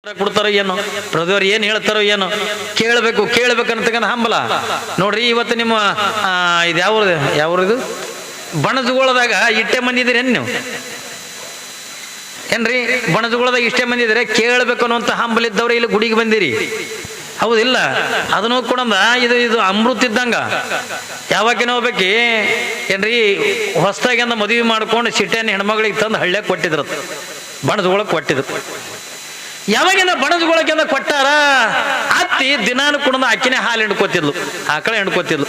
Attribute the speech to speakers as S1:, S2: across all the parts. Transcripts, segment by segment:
S1: ಕೊಡ್ತಾರೋ ಏನೋ, ಪ್ರಭುದೇವ್ರು ಏನು ಹೇಳ್ತಾರೋ ಏನೋ, ಕೇಳಬೇಕಂತಕ್ಕಂಥ ಹಂಬಲ ನೋಡ್ರಿ. ಇವತ್ತು ನಿಮ್ಮ ಇದು ಯಾವ್ದು ಬಣಜುಗಳದಾಗ ಇಷ್ಟೇ ಮಂದಿ ಇದ್ದೀರಿ ನೀವು ಏನ್ರಿ? ಬಣಜುಗಳದಾಗ ಇಷ್ಟೇ ಮಂದಿ ಇದ್ರೆ ಕೇಳಬೇಕು ಅನ್ನುವಂಥ ಹಂಬಲ ಇದ್ದವ್ರೆ ಇಲ್ಲಿ ಗುಡಿಗೆ ಬಂದಿರಿ, ಹೌದಿಲ್ಲ? ಅದನ್ನು ಕೂಡ ಇದು ಅಮೃತ ಇದ್ದಂಗ. ಯಾವಾಗಿನ ಹೋಗ್ಬೇಕಿ ಏನ್ರಿ, ಹೊಸದಾಗಿ ಅಂದ ಮದುವೆ ಮಾಡ್ಕೊಂಡು ಸಿಟ್ಟೆಯನ್ನು ಹೆಣ್ಮಗಳಿಗೆ ತಂದು ಹಳ್ಳ್ಯಾಗ ಕೊಟ್ಟಿದ್ರು, ಬಣಜುಗಳಕ್ಕೆ ಕೊಟ್ಟಿದ್ರು. ಯಾವಾಗಿಂದ ಬಣಜುಗಳಕ್ಕಿಂದ ಕೊಟ್ಟಾರ, ಅತ್ತಿ ದಿನಾನು ಕೂಡ ಅಕ್ಕಿನೇ ಹಾಲು ಹಿಂಡ್ಕೋತಿದ್ಲು, ಆಕಳ ಹಿಂಡ್ಕೋತಿದ್ಲು.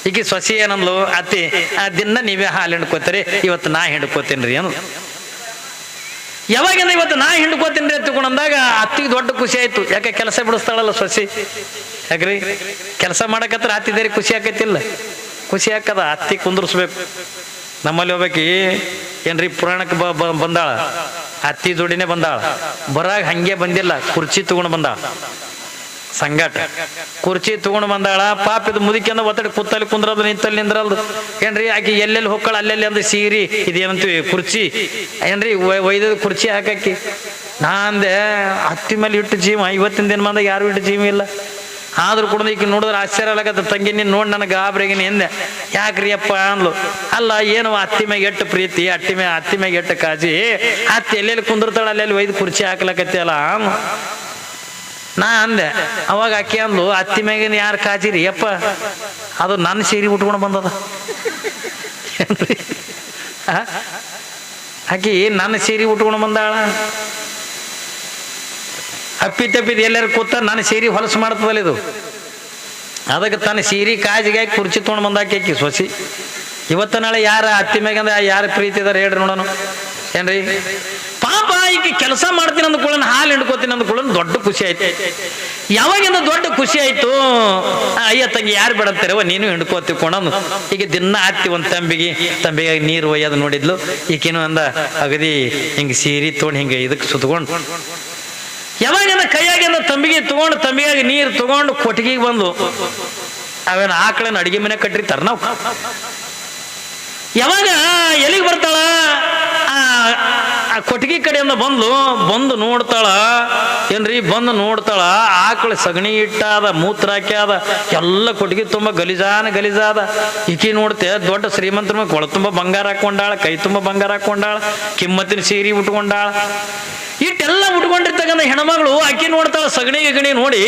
S1: ಈಗ ಸೊಸಿ ಏನಂದ್ಲು, ಅತ್ತಿ ದಿನ ನೀವೇ ಹಾಲು ಹಿಂಡ್ಕೋತೀರಿ, ಇವತ್ತು ನಾ ಹಿಂಡ್ಕೋತೀನಿ ರೀ ಅನ್ನೋದು. ಯಾವಾಗಿಂದ ಇವತ್ತು ನಾ ಹಿಂಡ್ಕೋತೀನಿ ರೀ ಅಂತಕೊಂಡಂದಾಗ ಅತ್ತಿಗೆ ದೊಡ್ಡ ಖುಷಿ ಆಯ್ತು. ಯಾಕೆ ಕೆಲಸ ಬಿಡಿಸ್ತಾಳಲ್ಲ ಸೊಸಿ, ಯಾಕ್ರಿ ಕೆಲಸ ಮಾಡಕತ್ರ ಅತ್ತಿದೇರಿ ಖುಷಿ ಆಕೈತಿಲ್ಲ? ಖುಷಿ ಆಕದ. ಅತ್ತಿ ಕುಂದ್ರಿಸ್ಬೇಕು. ನಮ್ಮಲ್ಲಿ ಹೋಗ್ಬೇಕಿ ಏನ್ರಿ, ಪುರಾಣಕ್ಕೆ ಬಂದಾಳ, ಅತ್ತಿ ಜೋಡಿನೇ ಬಂದಾಳ. ಬರಾಗ ಹಂಗೆ ಬಂದಿಲ್ಲ, ಕುರ್ಚಿ ತಗೊಂಡು ಬಂದಾಳ. ಸಂಗಾಟ ಕುರ್ಚಿ ತಗೊಂಡು ಬಂದಾಳ. ಪಾಪ ಇದು ಮುದುಕಿಂದ ಒತ್ತಡ ಕೂತಲ್ಲಿ ಕುಂದ್ರದು, ನಿಂತಲ್ಲಿ ನಿಂದ್ರಲ್ದು ಏನ್ರಿ. ಆಕಿ ಎಲ್ಲೆಲ್ಲಿ ಹೋಗ್ಕಳ ಅಲ್ಲೆಲ್ಲಿ ಅಂದು ಸೀರಿ ಇದೇನಂತೀವಿ ಕುರ್ಚಿ ಏನ್ರಿ, ಒಯ್ದ ಕುರ್ಚಿ ಹಾಕಿ. ನಾ ಅಂದೆ ಹತ್ತಿ ಮೇಲೆ ಇಟ್ಟು ಜೀವ, ಇವತ್ತಿನ ದಿನ ಬಂದಾಗ ಯಾರು ಇಟ್ಟು ಜೀವ ಇಲ್ಲ. ಆದ್ರೂ ಕೂಡ ಈಗ ನೋಡಿದ್ರೆ ಆಶ್ಚರ್ಯ ಆಗತ್ತ. ತಂಗಿ ನೀನು ನೋಡಿ ನನಗೆ ಗಾಬ್ರಿಗಿನ ಎಂದೆ. ಯಾಕ್ರಿ ಅಪ್ಪ ಅಂದ್ಲು. ಅಲ್ಲ ಏನು ಅತ್ತಿ ಮ್ಯಾಗ ಎಟ್ಟು ಪ್ರೀತಿ, ಅತ್ತಿ ಮ್ಯಾಗ ಎಟ್ಟು ಕಾಜಿ, ಅತ್ತಿ ಎಲ್ಲೆಲ್ಲಿ ಕುಂದಿರ್ತಾಳ ಅಲ್ಲೆಲ್ಲಿ ಒಯ್ದು ಕುರ್ಚಿ ಹಾಕ್ಲಕತ್ತಿಯಲ್ಲ. ನಾ ಅಂದೆ. ಅವಾಗ ಅಕ್ಕಿ ಅಂದ್ಲು, ಅತ್ತಿ ಮ್ಯಾಗಿನ ಯಾರು ಕಾಜಿರಿ ಅಪ್ಪ, ಅದು ನನ್ನ ಸೀರೆ ಉಟ್ಕೊಂಡು ಬಂದದ. ಆಕಿ ನನ್ನ ಸೀರೆ ಉಟ್ಕೊಂಡು ಬಂದಾಳ. ಅಪ್ಪಿತಪ್ಪಿದ ಎಲ್ಲರೂ ಕೂತ ನನ್ನ ಸೀರೆ ಹೊಲಸು ಮಾಡ್ತದಲ್ಲ ಇದು. ಅದಕ್ಕೆ ತನ್ನ ಸೀರೆ ಕಾಜಿಗೆ ಹಾಕಿ ಕುರ್ಚಿ ತೊಗೊಂಡು ಬಂದಾಕಿ ಸೊಸಿ. ಇವತ್ತು ನಾಳೆ ಯಾರ ಅತ್ತಿ ಮ್ಯಾಗಂದ ಯಾರು ಪ್ರೀತಿ ಇದಾರೆ ಹೇಳ್ರಿ ನೋಡೋಣ ಏನ್ರಿ. ಪಾಪ ಈಗ ಕೆಲಸ ಮಾಡ್ತೀನಿ ಅಂದ್ಕೊಳ್ಳ, ಹಾಲು ಹಿಂಡ್ಕೋತೀನಿ ಅಂದ್ಕೊಳ್ಳ ದೊಡ್ಡ ಖುಷಿ ಆಯ್ತು. ಯಾವಾಗಿಂದ ದೊಡ್ಡ ಖುಷಿ ಆಯ್ತು, ಅಯ್ಯ ತಂಗಿ ಯಾರು ಬಿಡತ್ತಾರವ ನೀನು ಹಿಂಡ್ಕೋತಿಕೊಂಡು. ಈಗ ದಿನ ಹತ್ತಿ ಒಂದು ತಂಬಿಗೆ ನೀರು ಒಯ್ಯೋದು ನೋಡಿದ್ಲು. ಈಗೇನು ಅಂದ ಅಗದಿ ಹಿಂಗೆ ಸೀರೆ ತೊಗೊಂಡು ಹಿಂಗೆ ಇದಕ್ಕೆ ಸುತ್ಕೊಂಡು, ಯಾವಾಗಿಂದ ಕೈಯಾಗಿಂದ ತಂಬಿಗೆ ನೀರು ತಗೊಂಡು ಕೊಟ್ಟಿಗೆಗೆ ಬಂದು, ಅವೇನು ಆಕಳನ್ನ ಅಡಿಗೆ ಮನೆ ಕಟ್ಟಿರ್ತಾರ ನಾವು. ಯಾವಾಗ ಎಲ್ಲಿಗೆ ಬರ್ತಾಳ, ಆ ಕೊಟ್ಟಿಗೆ ಕಡೆಯಿಂದ ಬಂದು ನೋಡ್ತಾಳ ಏನ್ರಿ, ಬಂದು ನೋಡ್ತಾಳ ಆಕಳ ಸಗಣಿ ಇಟ್ಟಾದ, ಮೂತ್ರ ಹಾಕ್ಯಾದ, ಎಲ್ಲ ಕೊಟ್ಟಿಗೆ ತುಂಬ ಗಲೀಜಾದ. ಈಕಿ ನೋಡ್ತೆ ದೊಡ್ಡ ಶ್ರೀಮಂತರ ಕೊಳ ತುಂಬ ಬಂಗಾರ ಹಾಕೊಂಡಾಳ, ಕೈ ತುಂಬ ಬಂಗಾರ ಹಾಕೊಂಡಾಳ, ಕಿಮ್ಮತ್ತಿನ ಸೀರೆ ಉಟ್ಕೊಂಡಾಳ. ಇಟ್ಟೆಲ್ಲ ಉಟ್ಕೊಂಡಿರ್ತಕ್ಕಂಥ ಹೆಣ್ಮಗಳು ಅಕ್ಕಿ ನೋಡ್ತಾಳ, ಸಗಣಿ ನೋಡಿ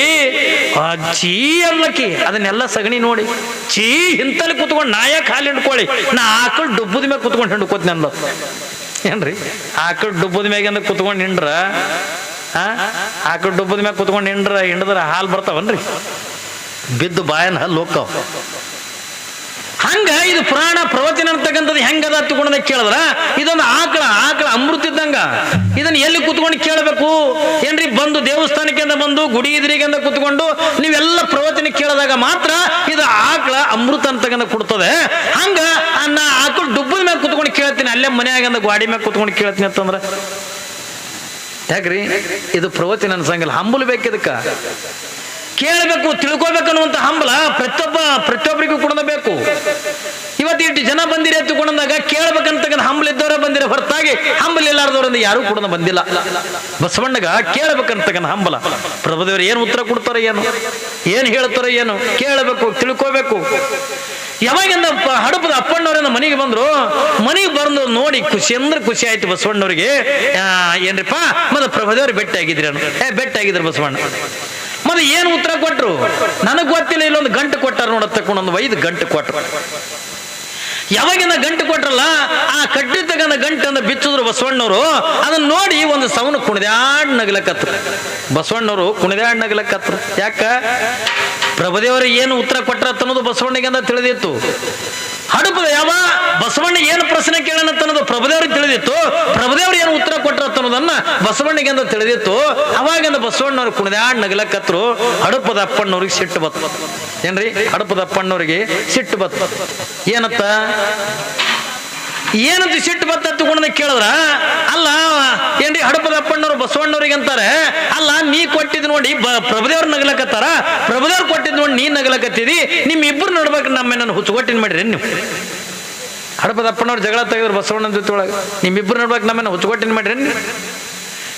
S1: ಚೀ ಅನ್ಲಕ್ಕಿ. ಅದನ್ನೆಲ್ಲ ಸಗಣಿ ನೋಡಿ ಚೀ ಇಂತಲ್ಲಿ ಕುತ್ಕೊಂಡು ನಾಯಕ್ ಹಾಲು ಹಿಂಡ್ಕೊಳ್ಳಿ, ನಾ ಆಕಳು ಡುಬ್ಬದ ಮ್ಯಾಗ ಕುತ್ಕೊಂಡು ಹಿಂಡ್ಕೋತೀನಿ ಅಂದ. ಏನ್ರಿ, ಆಕಳು ಡುಬ್ಬದ ಮ್ಯಾಗಿಂದ ಕುತ್ಕೊಂಡು ಹಿಂಡ್ರ, ಆಕಳು ಡುಬ್ಬದ ಮ್ಯಾಗ ಕುತ್ಕೊಂಡು ಹಿಂಡಿದ್ರ ಹಾಲು ಬರ್ತಾವನ್ರಿ, ಬಿದ್ದು ಬಾಯನ್ ಹಲ್ಲು ಹೋಗ್ತಾವ. ಹಂಗ ಇದು ಪುರಾಣ ಪ್ರವಚನ ಅಂತಕ್ಕಂಥದ್ದು ಹೆಂಗದ ತಗೊಂಡ ಕೇಳಿದ್ರ, ಇದೊಂದು ಆಕಳ ಅಮೃತ ಇದ್ದಂಗ. ಇದನ್ನ ಎಲ್ಲಿ ಕುತ್ಕೊಂಡು ಕೇಳಬೇಕು ಏನ್ರಿ, ಬಂದು ದೇವಸ್ಥಾನಕ್ಕೆ ಬಂದು ಗುಡಿ ಎದುರಿಗೆ ಕುತ್ಕೊಂಡು ನೀವೆಲ್ಲ ಪ್ರವಚನ ಕೇಳಿದಾಗ ಮಾತ್ರ ಇದು ಆಕಳ ಅಮೃತ ಅಂತಕ್ಕಂಥ ಕೊಡ್ತದೆ. ಹಂಗ ಆಕಳ ಡುಬ್ಬದ ಮ್ಯಾಗ ಕುತ್ಕೊಂಡು ಕೇಳ್ತೀನಿ, ಅಲ್ಲೇ ಮನೆಯಾಗಂದ ಗಾಡಿ ಮ್ಯಾಗ ಕುತ್ಕೊಂಡು ಕೇಳ್ತೀನಿ ಅಂತಂದ್ರ ಯಾಕ್ರಿ, ಇದು ಪ್ರವಚನ ಅನ್ಸಂಗಿಲ್ಲ. ಹಂಬಲ್ ಬೇಕಿದಕ್ಕ, ಕೇಳಬೇಕು, ತಿಳ್ಕೊಬೇಕು ಅನ್ನುವಂಥ ಹಂಬಲ ಪ್ರತಿಯೊಬ್ಬರಿಗೂ ಕೂಡ ಬೇಕು. ಇವತ್ತು ಇಟ್ಟು ಜನ ಬಂದಿರಿ ಎತ್ತುಕೊಂಡಾಗ ಕೇಳ್ಬೇಕಂತಕ್ಕಂಥ ಹಂಬಲ ಇದ್ದವರೇ ಬಂದಿರೋ ಹೊರತಾಗಿ ಹಂಬಲ ಇಲ್ಲಾರ್ದವರಿಂದ ಯಾರು ಕೂಡ ಬಂದಿಲ್ಲ. ಬಸವಣ್ಣಗ ಕೇಳಬೇಕಂತಕ್ಕಂಥ ಹಂಬಲ. ಪ್ರಭುದೇವರು ಏನು ಉತ್ತರ ಕೊಡ್ತಾರೋ ಏನು ಹೇಳ್ತಾರೋ ಏನು ಕೇಳಬೇಕು, ತಿಳ್ಕೋಬೇಕು. ಯಾವಾಗಿಂದ ಹಡಪದ ಅಪ್ಪಣ್ಣವರಿಂದ ಮನೆಗೆ ಬಂದು ನೋಡಿ ಖುಷಿ ಆಯ್ತು ಬಸವಣ್ಣವ್ರಿಗೆ. ಏನ್ರಿಪ್ಪ ಮತ್ತೆ ಪ್ರಭುದೇವ್ರು ಭೇಟಿಯಾಗಿದ್ರಿ ಭೇಟಿಯಾಗಿದ್ರು ಬಸವಣ್ಣ. ಮತ್ತೆ ಏನು ಉತ್ತರ ಕೊಟ್ರು ನನಗ್ ಗೊತ್ತಿಲ್ಲ. ಇಲ್ಲೊಂದು ಗಂಟು ಕೊಟ್ಟಾರ ನೋಡತ್ತಕೊಂಡೊಂದು 5 ಗಂಟು ಕೊಟ್ರು. ಯಾವಾಗಿಂದ ಗಂಟು ಕೊಟ್ರಲ್ಲ, ಆ ಕಟ್ಟಿರ್ತಕ್ಕಂಥ ಗಂಟನ್ನು ಬಿಚ್ಚಿದ್ರು ಬಸವಣ್ಣವರು. ಅದನ್ನ ನೋಡಿ ಒಂದು ಸೌನು ಕುಣಿದಾಡ್ ನಗಲಕತ್ರು ಬಸವಣ್ಣವರು, ಕುಣಿದಾಡ್ ನಗಲಕತ್ರು. ಯಾಕ, ಪ್ರಭುದೇವರು ಏನು ಉತ್ತರ ಕೊಟ್ರ ಅನ್ನೋದು ಬಸವಣ್ಣಿಗೆ ಅಂತ ತಿಳಿದಿತ್ತು. ಹಡಪದ ಯಾವ ಬಸವಣ್ಣ ಏನು ಪ್ರಶ್ನೆ ಕೇಳೋಣ ಅನ್ನೋದು ಪ್ರಭುದೇವ್ರಿಗೆ ತಿಳಿದಿತ್ತು. ಪ್ರಭುದೇವ್ರು ಏನು ಉತ್ತರ ಕೊಟ್ರ ಅನ್ನೋದನ್ನ ಬಸವಣ್ಣಿಗೆ ಅಂತ ತಿಳಿದಿತ್ತು. ಅವಾಗಿಂದ ಬಸವಣ್ಣವ್ರು ಕುಣಿದಾಡ್ ನಗಲಕತ್ರು. ಹಡಪದ ಅಪ್ಪಣ್ಣವ್ರಿಗೆ ಸಿಟ್ಟು ಬತ್ತು. ಏನ್ರಿ, ಹಡಪದ ಅಪ್ಪಣ್ಣವ್ರಿಗೆ ಸಿಟ್ಟು ಬತ್ತು. ಏನಂತ ಸಿಟ್ಟು ಬತ್ತ ತಗೊಂಡ ಕೇಳಿದ್ರ, ಅಲ್ಲ ಏನ್ರಿ ಹಡಪದ ಅಪ್ಪಣ್ಣವ್ರು ಬಸವಣ್ಣವ್ರಿಗೆ ಅಂತಾರೆ, ಅಲ್ಲ ನೀ ಕೊಟ್ಟಿದ್ ನೋಡಿ ಪ್ರಭುದೇವ್ರು ನಗಲಕತ್ತಾರ, ಪ್ರಭುದೇವ್ರು ಕೊಟ್ಟಿದ್ ನೋಡಿ ನೀ ನಗಲಕತ್ತಿದಿ, ನಿಮ್ಮಿಬ್ರು ನೋಡ್ಬೇಕು ನಮ್ಮನ್ನ ಹುಚ್ಚುಗೊಟ್ಟಿನ ಮಾಡಿರಿ ನೀವು. ಹಡಪದ ಅಪ್ಪಣ್ಣವ್ರು ಜಗಳ ತೆಗೆದ್ರು ಬಸವಣ್ಣನ ಜೊತೆ ಒಳಗೆ, ನಿಮ್ಮಿಬ್ರು ನೋಡ್ಬೇಕು ನಮ್ಮನ್ನ ಹುಚ್ಚುಗೊಟ್ಟಿನ ಮಾಡಿರಿ.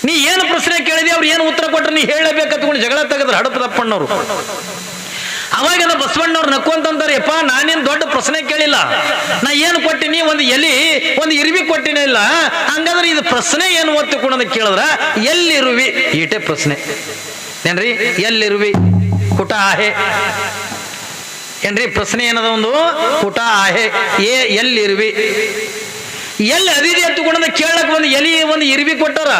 S1: ನೀ ಏನು ಪ್ರಶ್ನೆ ಕೇಳಿದೆ ಅವ್ರು ಏನು ಉತ್ತರ ಕೊಟ್ರೆ ನೀ ಹೇಳಬೇಕತ್ಕೊಂಡು ಜಗಳ ತೆಗೆದ್ರೆ ಹಡಪದಪ್ಪಣ್ಣವ್ರು. ಅವಾಗ ಬಸವಣ್ಣವ್ರು ನಕ್ಕೊಂತಂತಾರೆ, ಯಪ್ಪ ನಾನೇನು ದೊಡ್ಡ ಪ್ರಶ್ನೆ ಕೇಳಿಲ್ಲ, ನಾ ಏನು ಕೊಟ್ಟಿನಿ, ಒಂದು ಎಲಿ ಒಂದು ಇರುವಿ ಕೊಟ್ಟಿನ ಇಲ್ಲ, ಹಂಗಾದ್ರೆ ಇದು ಪ್ರಶ್ನೆ ಏನು ಒತ್ತುಕೊಂಡು ಕೇಳಿದ್ರ ಎಲ್ಲಿರುವಿ ಈಟೆ ಪ್ರಶ್ನೆ ಏನ್ರಿ, ಎಲ್ಲಿರುವಿ ಕುಟ ಆಹೆ ಏನ್ರಿ ಪ್ರಶ್ನೆ ಏನದ ಒಂದು ಕುಟ ಆಹೆ ಎಲ್ಲಿರುವಿ, ಎಲ್ಲಿ ಅದಿದೆ ಎತ್ತುಕೊಂಡ ಕೇಳಕ್ ಒಂದು ಎಲಿ ಒಂದು ಇರುವಿ ಕೊಟ್ಟಾರ.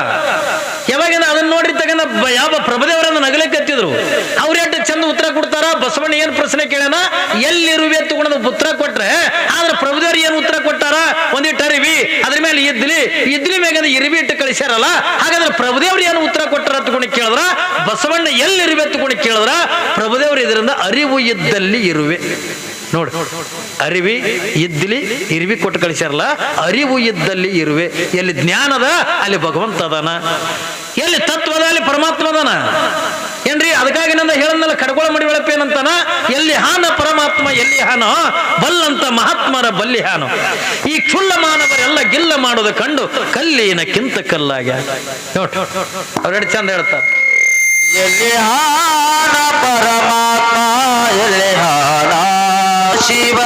S1: ಯಾವಾಗ ಅದನ್ನ ನೋಡ್ರಿ ತಗನ ಯಾವ ಪ್ರಭುದೇವರನ್ನ ನಗಲಿಕ್ಕತ್ತಿದ್ರು, ಅವ್ರ ಎಷ್ಟು ಚಂದ ಉತ್ತರ ಕೊಡ್ತಾರ. ಬಸವಣ್ಣ ಏನ್ ಪ್ರಶ್ನೆ ಕೇಳನ, ಎಲ್ಲಿರುವಿ ಎತ್ತುಕೊಂಡ ಉತ್ತರ ಕೊಟ್ರೆ, ಆದ್ರೆ ಪ್ರಭುದೇವರು ಏನ್ ಉತ್ತರ ಕೊಟ್ಟಾರ, ಒಂದಿಟ್ಟು ಅರಿವಿ ಅದ್ರ ಮೇಲೆ ಇದ್ಲಿ ಮ್ಯಾಗ ಇರುವಿ ಇಟ್ಟು ಕಳಿಸ್ಯಾರಲ್ಲ, ಹಾಗಾದ್ರೆ ಪ್ರಭುದೇವ್ರು ಏನು ಉತ್ತರ ಕೊಟ್ಟಾರ ಎತ್ತುಕೊಂಡು ಕೇಳಿದ್ರ, ಬಸವಣ್ಣ ಎಲ್ಲಿರುವೆ ಎತ್ತುಕೊಂಡು ಕೇಳಿದ್ರ ಪ್ರಭುದೇವರು ಇದರಿಂದ ಅರಿವು ಇದ್ದಲ್ಲಿ ಇರುವೆ. ನೋಡಿ, ಅರಿವಿ ಇದ್ಲಿ ಇರುವಿ ಕೊಟ್ಟು ಕಳಿಸ್ಯಾರಲ್ಲ, ಅರಿವು ಇದ್ದಲ್ಲಿ ಇರುವೆ. ಎಲ್ಲಿ ಜ್ಞಾನದ ಅಲ್ಲಿ ಭಗವಂತ ಅದಾನ, ಎಲ್ಲಿ ತತ್ವದ ಅಲ್ಲಿ ಪರಮಾತ್ಮ ಅದಾನ ಏನ್ರಿ. ಅದಕ್ಕಾಗಿ ನಂದ ಹೇಳದ್ನಲ್ಲ ಕಡ್ಗೋಳ ಮಡಿವಳಪ್ಪ ಏನಂತಾನ, ಎಲ್ಲಿ ಹಾನ ಪರಮಾತ್ಮ ಎಲ್ಲಿ ಹಾನೋ ಬಲ್ಲಂತ ಮಹಾತ್ಮರ ಬಲ್ಲಿ ಹಾನು, ಈ ಕ್ಷುಲ್ಲ ಮಾನವರೆಲ್ಲ ಗಿಲ್ಲ ಮಾಡೋದು ಕಂಡು ಕಲ್ಲಿನಕ್ಕಿಂತ ಕಲ್ಲಾಗ. ನೋಡಿ ಅವ್ರೆರಡು ಚಂದ ಹೇಳ್ತಾರೆ,
S2: ಎಲ್ಲಿ ಹಾನ ಪರಮಾತ್ಮ ಎಲ್ಲಿ ಹಾನ ಶಿವ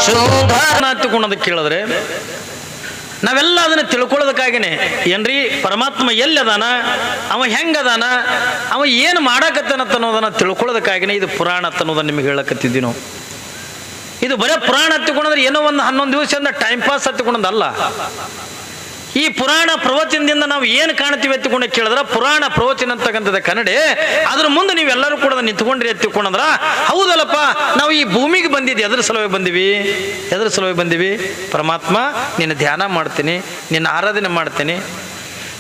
S2: ಶುದ್ಧ
S1: ಹತ್ತುಕೊಂಡದ ಕೇಳಿದ್ರೆ ನಾವೆಲ್ಲ ಅದನ್ನ ತಿಳ್ಕೊಳ್ಳೋದಕ್ಕಾಗಿನೇ ಏನ್ರಿ, ಪರಮಾತ್ಮ ಎಲ್ಲಿ ಅದಾನ, ಅವ ಹೆಂಗದಾನ, ಅವ ಏನು ಮಾಡಾಕತ್ತಾನತ್ತ ಅನ್ನೋದನ್ನ ತಿಳ್ಕೊಳ್ಳೋದಕ್ಕಾಗಿನೇ ಇದು ಪುರಾಣ ಅನ್ನೋದನ್ನ ನಿಮಗೆ ಹೇಳಕತ್ತಿದ್ವಿ ನಾವು. ಇದು ಬರೇ ಪುರಾಣ ಹತ್ತಿಕೊಂಡ್ರೆ ಏನೋ ಒಂದು 11 ದಿವಸದಿಂದ ಟೈಮ್ ಪಾಸ್ ಹತ್ತಿಕೊಂಡದಲ್ಲ. ಈ ಪುರಾಣ ಪ್ರವಚನದಿಂದ ನಾವು ಏನು ಕಾಣ್ತೀವಿ ಎತ್ತಿಕೊಂಡು ಕೇಳಿದ್ರ, ಪುರಾಣ ಪ್ರವಚನ ಅಂತಕ್ಕಂಥದ್ದು ಕನ್ನಡ, ಅದ್ರ ಮುಂದೆ ನೀವೆಲ್ಲರೂ ಕೂಡ ನಿಂತ್ಕೊಂಡ್ರಿ ಎತ್ತಿಕೊಂಡ್ರ, ಹೌದಲ್ಲಪ್ಪ ನಾವು ಈ ಭೂಮಿಗೆ ಬಂದಿದ್ವಿ, ಎದ್ರ ಸಲುವಾಗಿ ಬಂದಿವಿ, ಪರಮಾತ್ಮ ನಿನ್ನ ಧ್ಯಾನ ಮಾಡ್ತೀನಿ, ನಿನ್ನ ಆರಾಧನೆ ಮಾಡ್ತೀನಿ,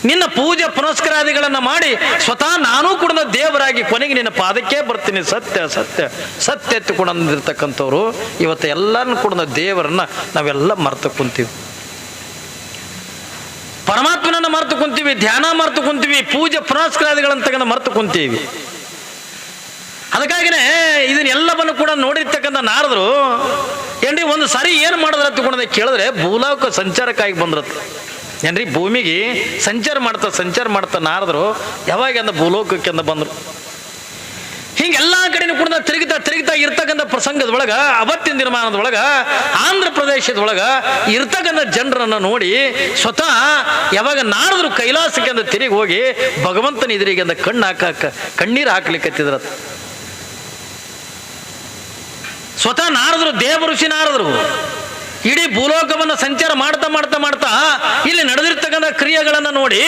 S1: ನಿನ್ನ ಪೂಜೆ ಪುನಸ್ಕಾರಾದಿಗಳನ್ನ ಮಾಡಿ ಸ್ವತಃ ನಾನೂ ಕೂಡ ದೇವರಾಗಿ ಕೊನೆಗೆ ನಿನ್ನ ಪಾದಕ್ಕೆ ಬರ್ತೀನಿ, ಸತ್ಯ ಸತ್ಯ ಸತ್ಯ ಎತ್ತಿಕೊಂಡಿರ್ತಕ್ಕಂಥವ್ರು ಇವತ್ತು ಎಲ್ಲರನ್ನು ಕೂಡ ದೇವರನ್ನ ನಾವೆಲ್ಲ ಮರ್ತು ಕುಂತೀವಿ, ಪರಮಾತ್ಮನನ್ನ ಮರ್ತು ಕುಂತೀವಿ, ಧ್ಯಾನ ಮರ್ತು ಕುಂತೀವಿ, ಪೂಜೆ ಪುನಸ್ಕಾರಾದಿಗಳಂತ ಮರ್ತು ಕುಂತೀವಿ. ಅದಕ್ಕಾಗಿನೇ ಇದನ್ನೆಲ್ಲವನ್ನು ಕೂಡ ನೋಡಿರ್ತಕ್ಕಂಥ ನಾರದರು ಏನ್ರಿ ಒಂದು ಸಾರಿ ಏನು ಮಾಡಿದ್ರ ತಗೊಂಡ ಕೇಳಿದ್ರೆ, ಭೂಲೋಕ ಸಂಚಾರಕ್ಕಾಗಿ ಬಂದ್ರತ್ ಏನ್ರಿ, ಭೂಮಿಗೆ ಸಂಚಾರ ಮಾಡ್ತಾ ನಾರದರು ಯಾವಾಗ ಭೂಲೋಕಕ್ಕೆ ಬಂದ್ರು. ಹಿಂಗೆಲ್ಲಾ ಕಡೆನೂ ಕೂಡ ತಿರುಗಿತಾ ಇರ್ತಕ್ಕಂಥ ಪ್ರಸಂಗದೊಳಗ ಅವತ್ತಿನ ದಿನಮಾನದೊಳಗ ಆಂಧ್ರ ಪ್ರದೇಶದೊಳಗ ಇರ್ತಕ್ಕಂಥ ಜನರನ್ನ ನೋಡಿ ಸ್ವತಃ ಯಾವಾಗ ನಾರದರು ಕೈಲಾಸಕ್ಕೆ ಅಂತ ತಿರುಗಿ ಹೋಗಿ ಭಗವಂತನ ಎದುರಿಗೆ ಅಂತ ಕಣ್ಣೀರು ಹಾಕ್ಲಿಕ್ಕತ್ತಿದ್ರ. ಸ್ವತಃ ನಾರದರು, ದೇವ ಋಷಿ ನಾರದರು ಇಡೀ ಭೂಲೋಕವನ್ನು ಸಂಚಾರ ಮಾಡ್ತಾ ಇಲ್ಲಿ ನಡೆದಿರ್ತಕ್ಕಂಥ ಕ್ರಿಯೆಗಳನ್ನ ನೋಡಿ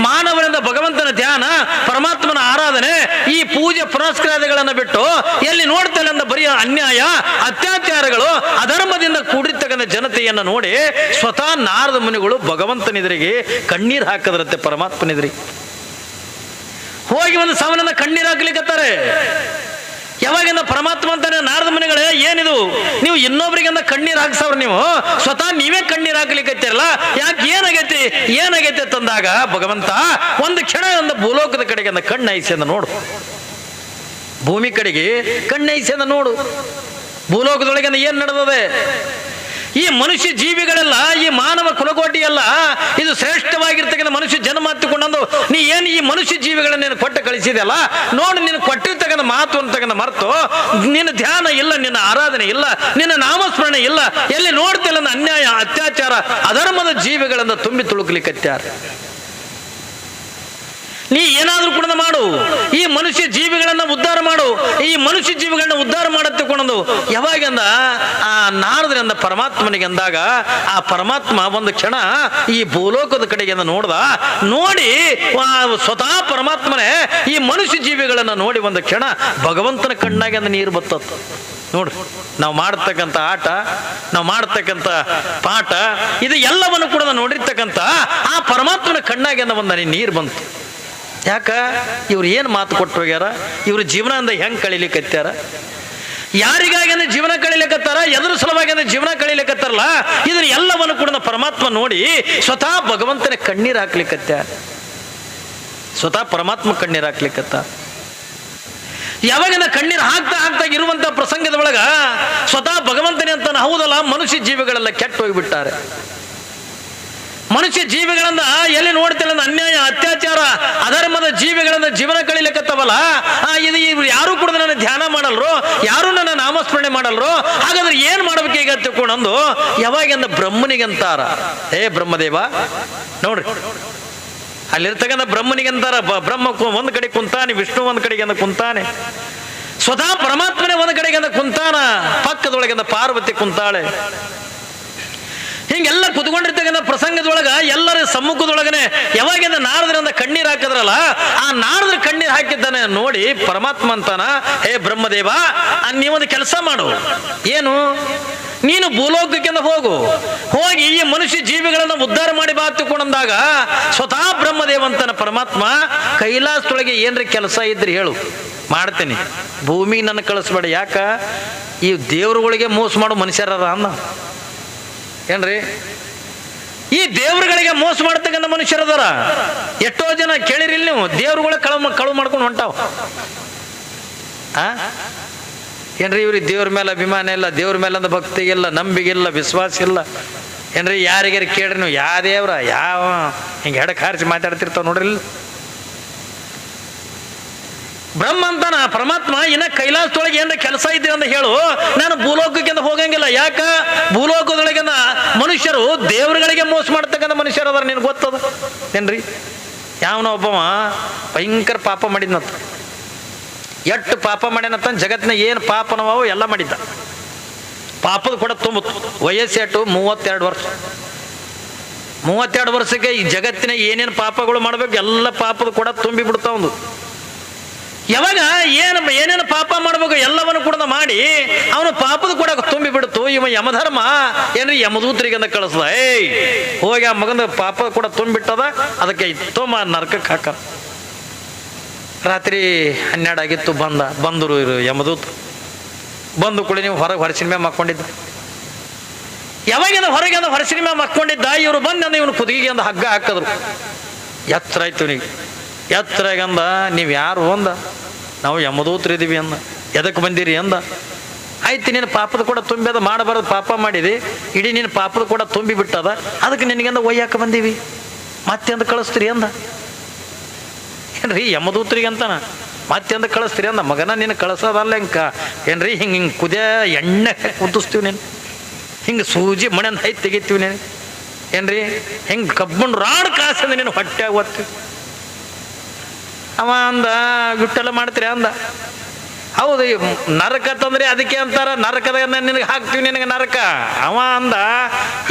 S1: ಮಾನವರಿಂದ ಭಗವಂತನ ಧ್ಯಾನ, ಪರಮಾತ್ಮನ ಆರಾಧನೆ, ಈ ಪೂಜೆ ಪುನಸ್ಕಾರಗಳನ್ನ ಬಿಟ್ಟು ಎಲ್ಲಿ ನೋಡ್ತಲ್ಲ ಅಂದ ಬರೀ ಅನ್ಯಾಯ ಅತ್ಯಾಚಾರಗಳು ಅಧರ್ಮದಿಂದ ಕೂಡಿರ್ತಕ್ಕಂಥ ಜನತೆಯನ್ನು ನೋಡಿ ಸ್ವತಃ ನಾರದ ಮುನಿಗಳು ಭಗವಂತನೆದುರಿಗೆ ಕಣ್ಣೀರು ಹಾಕದ್ರಂತೆ. ಪರಮಾತ್ಮನೆದುರಿಗೆ ಹೋಗಿ ಒಂದು ಸಾವನ್ನ ಕಣ್ಣೀರು ಹಾಕ್ಲಿಕ್ಕತ್ತಾರೆ. ಯಾವಾಗಿಂದ ಪರಮಾತ್ಮ ಅಂತಾನೆ ನಾರದ ಮುನಿಗಳೇ, ಏನಿದು ನೀವು ಇನ್ನೊಬ್ರಿಗಂದ ಕಣ್ಣೀರು ಹಾಕ್ಸವ್ರ, ನೀವು ಸ್ವತಃ ನೀವೇ ಕಣ್ಣೀರು ಹಾಕ್ಲಿಕ್ಕತ್ತಿರಲ್ಲ, ಯಾಕೆ ಏನಾಗೈತೆ ತಂದಾಗ ಭಗವಂತ ಒಂದು ಕ್ಷಣ ಒಂದು ಭೂಲೋಕದ ಕಡೆಗೆ ಅಂದ ಕಣ್ಣೈಸಿ ಅಂದ ನೋಡು, ಭೂಮಿ ಕಡೆಗೆ ಕಣ್ಣೈಸಿ ಅಂದ ನೋಡು, ಭೂಲೋಕದೊಳಗೆ ಏನ್ ನಡೆದದೆ. ಈ ಮನುಷ್ಯ ಜೀವಿಗಳೆಲ್ಲ, ಈ ಮಾನವ ಕುಲಕೋಟಿ ಎಲ್ಲ ಇದು ಶ್ರೇಷ್ಠವಾಗಿರ್ತಕ್ಕಂಥ ಮನುಷ್ಯ ಜನ್ಮ ಹತ್ತಿಕೊಂಡಂದು ನೀ ಏನು ಈ ಮನುಷ್ಯ ಜೀವಿಗಳನ್ನ ನೀನು ಕೊಟ್ಟು ಕಳಿಸಿದೆಯಲ್ಲ, ನೋಡು ನೀನು ಕೊಟ್ಟಿರ್ತಕ್ಕಂಥ ಮಾತು ಅಂತಕ್ಕಂಥ ಮರೆತು ನಿನ್ನ ಧ್ಯಾನ ಇಲ್ಲ, ನಿನ್ನ ಆರಾಧನೆ ಇಲ್ಲ, ನಿನ್ನ ನಾಮಸ್ಮರಣೆ ಇಲ್ಲ, ಎಲ್ಲಿ ನೋಡ್ತಿಲ್ಲ ಅನ್ಯಾಯ ಅತ್ಯಾಚಾರ ಅಧರ್ಮದ ಜೀವಿಗಳಿಂದ ತುಂಬಿ ತುಳುಕ್ಲಿಕ್ಕತ್ಯಾರ. ನೀ ಏನಾದ್ರೂ ಕೂಡ ಮಾಡು, ಈ ಮನುಷ್ಯ ಜೀವಿಗಳನ್ನ ಉದ್ಧಾರ ಮಾಡು, ಈ ಮನುಷ್ಯ ಜೀವಿಗಳನ್ನ ಉದ್ಧಾರ ಮಾಡತ್ತಿಕೊಂಡು ಯಾವಾಗಂದ ಆ ನಾರದ್ರಿಂದ ಪರಮಾತ್ಮನಿಗೆ ಅಂದಾಗ ಆ ಪರಮಾತ್ಮ ಒಂದು ಕ್ಷಣ ಈ ಭೂಲೋಕದ ಕಡೆಗೆ ನೋಡಿ ಸ್ವತಃ ಪರಮಾತ್ಮನೇ ಈ ಮನುಷ್ಯ ಜೀವಿಗಳನ್ನ ನೋಡಿ ಒಂದು ಕ್ಷಣ ಭಗವಂತನ ಕಣ್ಣಾಗೆ ಅಂದ ನೀರು ಬತ್ತತ್ತು. ನೋಡ್ರಿ, ನಾವು ಮಾಡ್ತಕ್ಕಂಥ ಆಟ, ನಾವು ಮಾಡ್ತಕ್ಕಂಥ ಪಾಠ, ಇದು ಎಲ್ಲವನ್ನು ಕೂಡ ನೋಡಿರ್ತಕ್ಕಂಥ ಆ ಪರಮಾತ್ಮನ ಕಣ್ಣಾಗೆ ಅಂದ ಒಂದು ನೀರು ಬಂತು. ಯಾಕ ಇವ್ರು ಏನು ಮಾತು ಕೊಟ್ಟು ಹೋಗ್ಯಾರ, ಇವ್ರ ಜೀವನ ಅಂದ ಹೆಂಗೆ ಕಳಿಲಿಕ್ಕತ್ತಾರ, ಯಾರಿಗಾಗಿ ಅಂದ್ರೆ ಜೀವನ ಕಳಿಲಿಕ್ಕತ್ತಾರ, ಎದುರು ಸಲುವಾಗಿ ಅಂದ್ರೆ ಜೀವನ ಕಳಿಲಿಕ್ಕತ್ತಾರಲ್ಲ, ಇದನ್ನ ಎಲ್ಲವನ್ನು ಕೂಡ ಪರಮಾತ್ಮ ನೋಡಿ ಸ್ವತಃ ಭಗವಂತನ ಕಣ್ಣೀರು ಹಾಕ್ಲಿಕ್ಕತ್ತ, ಸ್ವತಃ ಪರಮಾತ್ಮ ಕಣ್ಣೀರು ಹಾಕ್ಲಿಕ್ಕತ್ತ. ಯಾವಾಗಿಂದ ಕಣ್ಣೀರು ಹಾಕ್ತಾ ಇರುವಂತ ಪ್ರಸಂಗದ ಒಳಗ ಸ್ವತಃ ಭಗವಂತನೇ ಅಂತಾನೆ, ಹೌದಲ್ಲ ಮನುಷ್ಯ ಜೀವಿಗಳೆಲ್ಲ ಕೆಟ್ಟು ಹೋಗಿಬಿಟ್ಟಾರೆ. ಮನುಷ್ಯ ಜೀವಿಗಳನ್ನ ಎಲ್ಲಿ ನೋಡ್ತಿಲ್ಲ ಅನ್ಯಾಯ ಅತ್ಯಾಚಾರ ಅಧರ್ಮದ ಜೀವಿಗಳನ್ನ ಜೀವನ ಕಳಿಲಿಕ್ಕತ್ತವಲ್ಲ, ಇದು ಇವ್ರು ಯಾರು ಕೂಡ ನನ್ನ ಧ್ಯಾನ ಮಾಡಲ್ರು, ಯಾರು ನನ್ನ ನಾಮಸ್ಮರಣೆ ಮಾಡಲ್ರು, ಹಾಗಾದ್ರೆ ಏನ್ ಮಾಡ್ಬೇಕು ಈಗ ತಿಳ್ಕೊಂಡಂದು ಯಾವಾಗಿಂದ ಬ್ರಹ್ಮನಿಗಂತಾರ, ಏ ಬ್ರಹ್ಮದೇವ ನೋಡ್ರಿ ಅಲ್ಲಿರ್ತಕ್ಕಂಥ ಬ್ರಹ್ಮನಿಗಂತಾರ. ಬ್ರಹ್ಮ ಒಂದ್ ಕಡೆ ಕುಂತಾನೆ, ವಿಷ್ಣು ಒಂದ್ ಕಡೆಗೆ ಕುಂತಾನೆ, ಸ್ವತಃ ಪರಮಾತ್ಮನೇ ಒಂದ್ ಕಡೆಗೆ ಕುಂತಾನ, ಪಕ್ಕದೊಳಗಿಂದ ಪಾರ್ವತಿ ಕುಂತಾಳೆ. ಹಿಂಗೆಲ್ಲ ಕುತ್ಕೊಂಡಿರ್ತಕ್ಕಂಥ ಪ್ರಸಂಗದೊಳಗ ಎಲ್ಲರ ಸಮ್ಮುಖದೊಳಗನೆ ಯಾವಾಗಿಂದ ನಾರದ್ರಿಂದ ಕಣ್ಣೀರ್ ಹಾಕಿದ್ರಲ್ಲ, ಆ ನಾರದ್ರ ಕಣ್ಣೀರ್ ಹಾಕಿದ್ದಾನೆ ನೋಡಿ ಪರಮಾತ್ಮ ಅಂತಾನ, ಹೇ ಬ್ರಹ್ಮದೇವ ನೀವೊಂದು ಕೆಲಸ ಮಾಡು, ಏನು ನೀನು ಭೂಲೋಕಕ್ಕಿಂದ ಹೋಗಿ ಈ ಮನುಷ್ಯ ಜೀವಿಗಳನ್ನ ಉದ್ಧಾರ ಮಾಡಿ ಬಾ ತಿಳ್ಕೊಂಡಂದಾಗ ಸ್ವತಃ ಬ್ರಹ್ಮದೇವಂತನ ಪರಮಾತ್ಮ, ಕೈಲಾಸದೊಳಗೆ ಏನ್ರಿ ಕೆಲಸ ಇದ್ರಿ ಹೇಳು ಮಾಡ್ತೇನೆ, ಭೂಮಿಗೆ ನನ್ನ ಕಳಿಸ್ಬೇಡ. ಯಾಕ ಈ ದೇವ್ರುಗಳಿಗೆ ಮೋಸ ಮಾಡೋ ಮನುಷ್ಯರ ಅನ್ನ ಏನ್ರಿ, ಈ ದೇವ್ರುಗಳಿಗೆ ಮೋಸ ಮಾಡ್ತಕ್ಕಂಥ ಮನುಷ್ಯರದಾರ. ಎಷ್ಟೋ ಜನ ಕೇಳಿರಿಲ್ಲ ನೀವು, ದೇವ್ರುಗಳ ಕಳು ಮಾಡ್ಕೊಂಡು ಹೊಂಟಾವ. ಏನ್ರಿ ಇವ್ರಿಗೆ ದೇವ್ರ ಮೇಲೆ ಅಭಿಮಾನ ಇಲ್ಲ, ದೇವ್ರ ಮೇಲೆ ಭಕ್ತಿ ಇಲ್ಲ, ನಂಬಿಕೆ ಇಲ್ಲ, ವಿಶ್ವಾಸ ಇಲ್ಲ. ಏನ್ರಿ ಯಾರಿಗಾರು ಕೇಳ್ರಿ ನೀವು, ಯಾವ ದೇವ್ರ ಯಾವ ಹಿಂಗೆ ಹೆಡಕ್ ಹಾರಿಸಿ ಮಾತಾಡ್ತಿರ್ತಾವ ನೋಡ್ರಿ. ಬ್ರಹ್ಮ ಅಂತಾನ ಪರಮಾತ್ಮ, ಇನ್ನ ಕೈಲಾಸದೊಳಗೆ ಏನಾರ ಕೆಲಸ ಇದೆ ಅಂತ ಹೇಳು, ನಾನು ಭೂಲೋಕಕ್ಕಿಂತ ಹೋಗಂಗಿಲ್ಲ. ಯಾಕ ಭೂಲೋಕದೊಳಗಿನ ಮನುಷ್ಯರು ದೇವರುಗಳಿಗೆ ಮೋಸ ಮಾಡ್ತಕ್ಕಂಥ ಮನುಷ್ಯರು ಅದಾರ, ನಿನ್ಗೆ ಗೊತ್ತದ ಏನ್ರಿ. ಯಾವನ ಒಬ್ಬವ ಭಯಂಕರ ಪಾಪ ಮಾಡಿದ್ನಂತ, ಎಷ್ಟು ಪಾಪ ಮಾಡ್ಯಾನಂತ ಜಗತ್ತಿನ ಏನು ಪಾಪನವ ಎಲ್ಲ ಮಾಡಿದ್ದ. ಪಾಪದ ಕೂಡ ತುಂಬುತ್ತು. ವಯಸ್ಸೆಟ್ಟು 32 ವರ್ಷ. 32 ವರ್ಷಕ್ಕೆ ಈ ಜಗತ್ತಿನ ಏನೇನು ಪಾಪಗಳು ಮಾಡ್ಬೇಕು ಎಲ್ಲ ಪಾಪದ ಕೂಡ ತುಂಬಿ ಬಿಡ್ತಾವ. ಒಂದು ಯಾವಾಗ ಏನೇನು ಪಾಪ ಮಾಡ್ಬೇಕು ಎಲ್ಲವನ್ನು ಕೂಡ ಮಾಡಿ ಅವನು ಪಾಪದ ಕೂಡ ತುಂಬಿ ಬಿಡ್ತು. ಇವ ಯಮಧರ್ಮ ಏನ್ರಿ ಯಮದೂತರಿಗೆ ಅಂತ ಕಳಿಸ್ದ, ಹೋಗಿ ಆ ಮಗನ ಪಾಪ ಕೂಡ ತುಂಬಿಟ್ಟದ, ಅದಕ್ಕೆ ತೋಮ ನರಕಕ್ಕೆ ಹಾಕ. ರಾತ್ರಿ 12 ಆಗಿತ್ತು, ಬಂದರು ಇರು ಯಮದೂತ. ಬಂದು ಕೂಡ ನೀವು ಹೊರಗೆ ಹೊರಸಿನ ಮ್ಯಾಗ ಮಕ್ಕೊಂಡಿದ್ದ. ಯಾವಾಗಿಂದ ಹೊರಗಿಂದ ಹೊರಸಿನ ಮ್ಯಾಗ ಮಕ್ಕೊಂಡಿದ್ದ, ಇವರು ಬಂದು ಇವನು ಕುದುಗಿಗೆ ಅಂದ ಹಗ್ಗ ಹಾಕಿದ್ರು. ಎತ್ತರ ಆಯ್ತು ನೀಗ, ಎತ್ತರಾಗಂದ ನೀವು ಯಾರು ಅಂದ, ನಾವು ಯಮದೂತರಿದ್ದೀವಿ ಅಂದ. ಎದಕ್ಕೆ ಬಂದಿರಿ ಅಂದ. ಆಯ್ತು ನಿನ್ನ ಪಾಪದ ಕೂಡ ತುಂಬಿದ, ಮಾಡಬಾರದು ಪಾಪ ಮಾಡಿದಿ, ಇಡೀ ನಿನ್ನ ಪಾಪದ ಕೂಡ ತುಂಬಿ ಬಿಟ್ಟದ, ಅದಕ್ಕೆ ನಿನಗೆಂದ ಒಯ್ಯಾಕ ಬಂದೀವಿ, ಮತ್ತೆ ಅಂದ ಕಳಿಸ್ತೀರಿ ಅಂದ. ಏನ್ರಿ ಯಮದೂತರಿಗೆ ಅಂತಾನ, ಮತ್ತೆ ಅಂದ ಕಳಿಸ್ತೀರಿ ಅಂದ. ಮಗನ ನೀನು ಕಳಿಸೋದಲ್ಲ ಹಿಂಗ ಏನ್ರಿ, ಹಿಂಗೆ ಕುದಿಯ ಎಣ್ಣೆ ಕುದಿಸ್ತೀವಿ ನೀನು, ಹಿಂಗೆ ಸೂಜಿ ಮಣೆಂದು ಹೈ ತೆಗಿತೀವಿ ನೀನು ಏನ್ರಿ, ಹಿಂಗೆ ಕಬ್ಬಂಡು ರಾಡ್ ಕಾಸಂದ ನೀನು ಹೊಟ್ಟೆ ಓದ್ತೀವಿ. ಅವ ಅಂದ ಬಿಟ್ಟೆಲ್ಲ ಮಾಡ್ತೀರಿ ಅಂದ. ಹೌದು, ನರಕ ತಂದ್ರೆ ಅದಕ್ಕೆ ಅಂತಾರ, ನರಕದ ನಿನಗೆ ಹಾಕ್ತೀವಿ ನಿನಗೆ ನರಕ. ಅವ ಅಂದ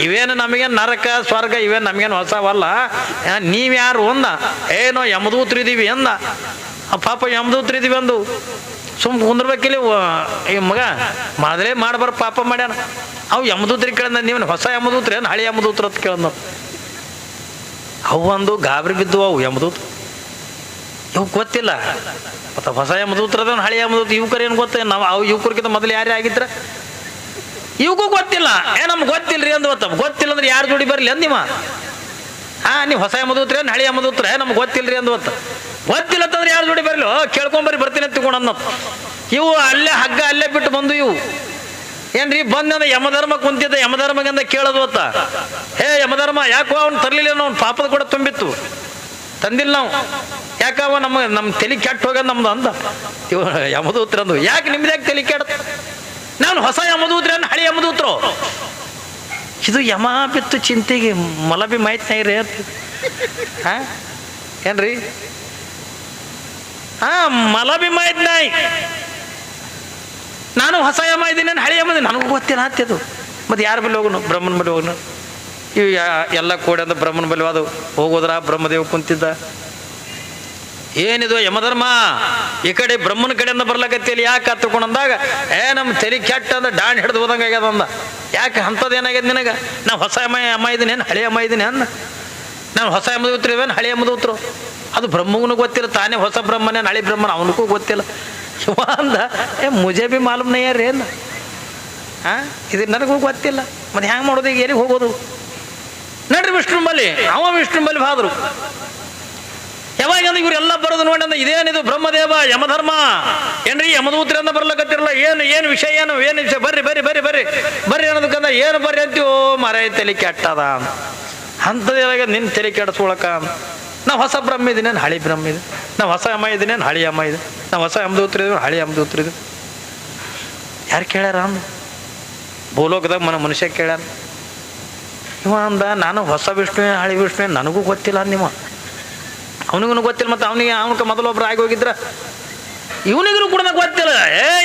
S1: ಇವೇನು ನಮಗೇನು ನರಕ ಸ್ವರ್ಗ ಇವೇನು ನಮಗೇನು ಹೊಸವಲ್ಲ, ನೀವ್ಯಾರು ಅಂದ. ಏನೋ ಯಮದೂತರಿದ್ದೀವಿ ಅಂದ. ಪಾಪ ಯಮದೂತರಿದ್ದೀವಿ ಅಂದು ಸುಮ್ ಕುಂದ್ರಬೇಕಿಲ್ಲ ಈ ಮಗ, ಮೊದಲೇ ಮಾಡಬಾರ ಪಾಪ ಮಾಡ್ಯಾನ. ಅವು ಯಮದೂತ್ರಿಗೆ ಕೇಳಿದ, ನೀವನು ಹೊಸ ಯಮದೂತ್ರಿ ಏನು ಹಳೆ ಯಮದೂತ್ರ ಅಂತ ಕೇಳಿದ. ಅವು ಒಂದು ಗಾಬರಿ ಬಿದ್ದು ಅವು ಯಮದೂತ್, ಇವು ಗೊತ್ತಿಲ್ಲ ಮತ್ತು ಹೊಸ ಯಮದೂತ್ರದ ಹಳೆ ಯಮದೂತ್ ಯುವಕರು ಏನು ಗೊತ್ತ, ನಾವು ಅವು ಯುವಕರಿಗಿಂತ ಮೊದಲು ಯಾರೇ ಆಗಿದ್ರ ಇವಕ್ಕೂ ಗೊತ್ತಿಲ್ಲ. ನಮ್ಗೆ ಗೊತ್ತಿಲ್ಲರಿ ಅಂದ್ ಗೊತ್ತಿಲ್ಲ ಅಂದ್ರೆ ಯಾರು ಜೋಡಿ ಬರಲಿ ಅಂದಿವ. ನೀವು ಹೊಸ ಯಮದೂತ್ರಿ ಏನು ಹಳೆ ಯಮದೂತ್ರ ನಮ್ಗೆ ಗೊತ್ತಿಲ್ಲರಿ ಅಂದ್ ಗೊತ್ತಿಲ್ಲ ಅಂತಂದ್ರೆ ಯಾರು ಜೋಡಿ ಬರಲಿ, ಕೇಳ್ಕೊಂಬರಿ ಬರ್ತೀನಿ ಅಂತ ತಿಳ್ಕೊಂಡು ಅನ್ನೋದು. ಇವು ಅಲ್ಲೇ ಹಗ್ಗ ಅಲ್ಲೇ ಬಿಟ್ಟು ಬಂದು ಇವು ಏನ್ರಿ ಬಂದ ಯಮಧರ್ಮ ಕುಂತಿದ್ದ, ಯಮಧರ್ಮಗಂದ ಕೇಳೋದು ಗೊತ್ತ, ಹೇ ಯಮಧರ್ಮ ಯಾಕೋ ಅವ್ನು ತರ್ಲಿಲ್ಲ, ಅವ್ನು ಪಾಪದ ಕೂಡ ತುಂಬಿತ್ತು, ತಂದಿಲ್ಲ ನಾವು, ಯಾಕವ ನಮ್ಮ ತಲೆ ಕೆಟ್ಟ ಹೋಗೋದು ನಮ್ದು ಅಂದ. ಯಮದೂತ್ರ ಅಂದು, ಯಾಕೆ ನಿಮ್ದು ಯಾಕೆ ತಲೆ ಕೆಟ್ಟ, ನಾನು ಹೊಸ ಯಮದೂತ್ರ ಹಳೆ ಯಮದೂತ್ರು. ಇದು ಯಮ ಬಿತ್ತು ಚಿಂತೆಗೆ ಮಲಬಿ ಮಾಹಿತಿ ರೀ ಅಂತ ಏನ್ರಿ, ಮಲಬಿ ಮಾಹಿತಿ ನಾಯಿ, ನಾನು ಹೊಸ ಯಮ ಇದ್ದೀನಿ, ನಾನು ಹಳೆ ಯಮ ಇದ್ದೀನಿ, ನನಗೂ ಗೊತ್ತಿಲ್ಲ ಹತ್ತಿದು. ಮತ್ತು ಯಾರ ಬಳಿ ಹೋಗೋನು, ಬ್ರಹ್ಮನ ಬಳಿ ಹೋಗೋನು. ಇವು ಎಲ್ಲ ಕೂಡಿ ಅಂತ ಬ್ರಹ್ಮನ ಬಳಿ ಅದು ಹೋಗೋದ್ರ ಬ್ರಹ್ಮದೇವ ಕುಂತಿದ್ದ. ಏನಿದು ಯಮಧರ್ಮ ಈ ಕಡೆ ಬ್ರಹ್ಮನ ಕಡೆಯಿಂದ ಬರ್ಲಕತ್ತಿಯಲ್ಲಿ ಯಾಕೆ ಹತ್ಕೊಂಡಂದಾಗ, ನಮ್ಮ ತಲೆ ಕೆಟ್ಟ ಅಂದ ಡಾಣ್ ಹಿಡಿದು ಹೋದಂಗೆ ಆಗ್ಯದ ಅಂದ. ಯಾಕೆ ಅಂಥದ್ದು ಏನಾಗ್ಯದ ನಿನಗೆ, ನಾವು ಹೊಸ ಅಮ್ಮ ಇದ್ದೀನಿ ಏನು ಹಳೆ ಅಮ್ಮ ಇದ್ದೀನಿ ಅಂದ. ನಾನು ಹೊಸ ಯಮದೂತ್ರು ಇವೇನು ಹಳೆ ಯಮದೂತ್ರು, ಅದು ಬ್ರಹ್ಮಗೂ ಗೊತ್ತಿಲ್ಲ, ತಾನೇ ಹೊಸ ಬ್ರಹ್ಮನೇನು ಹಳೆ ಬ್ರಹ್ಮನ ಅವನಿಗೂ ಗೊತ್ತಿಲ್ಲ. ಇವ ಅಂದ, ಮುಜೆ ಬಿ ಮಾಲೂಮ್ ನಯ್ಯ ರೀ ಅಂದ. ಇದು ನನಗೂ ಗೊತ್ತಿಲ್ಲ, ಮತ್ತೆ ಹ್ಯಾಂಗೆ ಮಾಡೋದು, ಈಗ ಎಲ್ಲಿಗೆ ಹೋಗೋದು, ನಡ್ರಿ ವಿಷ್ಣು ಬಲ್ಲಿ. ಅವ ವಿಷ್ಣು ಬಲ್ಲಿ ಹೋದ್ರು. ಯಾವಾಗಂದ್ರೆ ಇವರೆಲ್ಲ ಬರೋದು ನೋಡಿ ಅಂದ, ಇದೇನಿದು ಬ್ರಹ್ಮದೇವ ಯಮಧರ್ಮ ಏನ್ರಿ ಯಮದೂತ್ರಿಂದ ಬರ್ಲಕತ್ತಿರಲ್ಲ, ಏನು ವಿಷಯ, ಏನು ವಿಷಯ, ಬರ್ರಿ ಬರ್ರಿ ಬರ್ರಿ ಬರ್ರಿ ಬರ್ರಿ ಅನ್ನೋದಕ್ಕಂದ, ಏನು ಬರ್ರಿ ಅಂತೀವೋ ಮರ ತಲೆ ಕೆಟ್ಟದ. ಅಂಥದ್ರಾಗ ನಿನ್ನ ತೆರೆ ಕೆಡಿಸ್ಕೊಳಕ ನಾವು ಹೊಸ ಬ್ರಹ್ಮ ಇದ್ದೀನಿ ಹಳಿ ಬ್ರಹ್ಮ ಇದೆ, ನಾವು ಹೊಸ ಅಮ್ಮ ಇದ್ದೀನಿ ಹಳಿ ಅಮ್ಮ ಇದೆ, ನಾವು ಹೊಸ ಅಮ್ದೂತ್ರಿದ್ವಿ ಹಳಿ ಅಮ್ದೂತ್ರಿದ್ವಿ. ಯಾರು ಕೇಳ್ಯಾರ ಅಂದ? ಭೂಲೋಕದಾಗ ಮನುಷ್ಯ ಕೇಳ್ಯಾರ. ಇವ ಅಂದ ನಾನು ಹೊಸ ವಿಷ್ಣುವೆ ಹಳಿ ವಿಷ್ಣುವೆ ನನಗೂ ಗೊತ್ತಿಲ್ಲ ನಿಮ್ಮ, ಅವನಿಗೂ ಗೊತ್ತಿಲ್ಲ. ಮತ್ತು ಅವನಿಗೆ ಮೊದಲೊಬ್ರು ಆಗಿ ಹೋಗಿದ್ರ ಇವನಿಗೂ ಕೂಡ ಗೊತ್ತಿಲ್ಲ.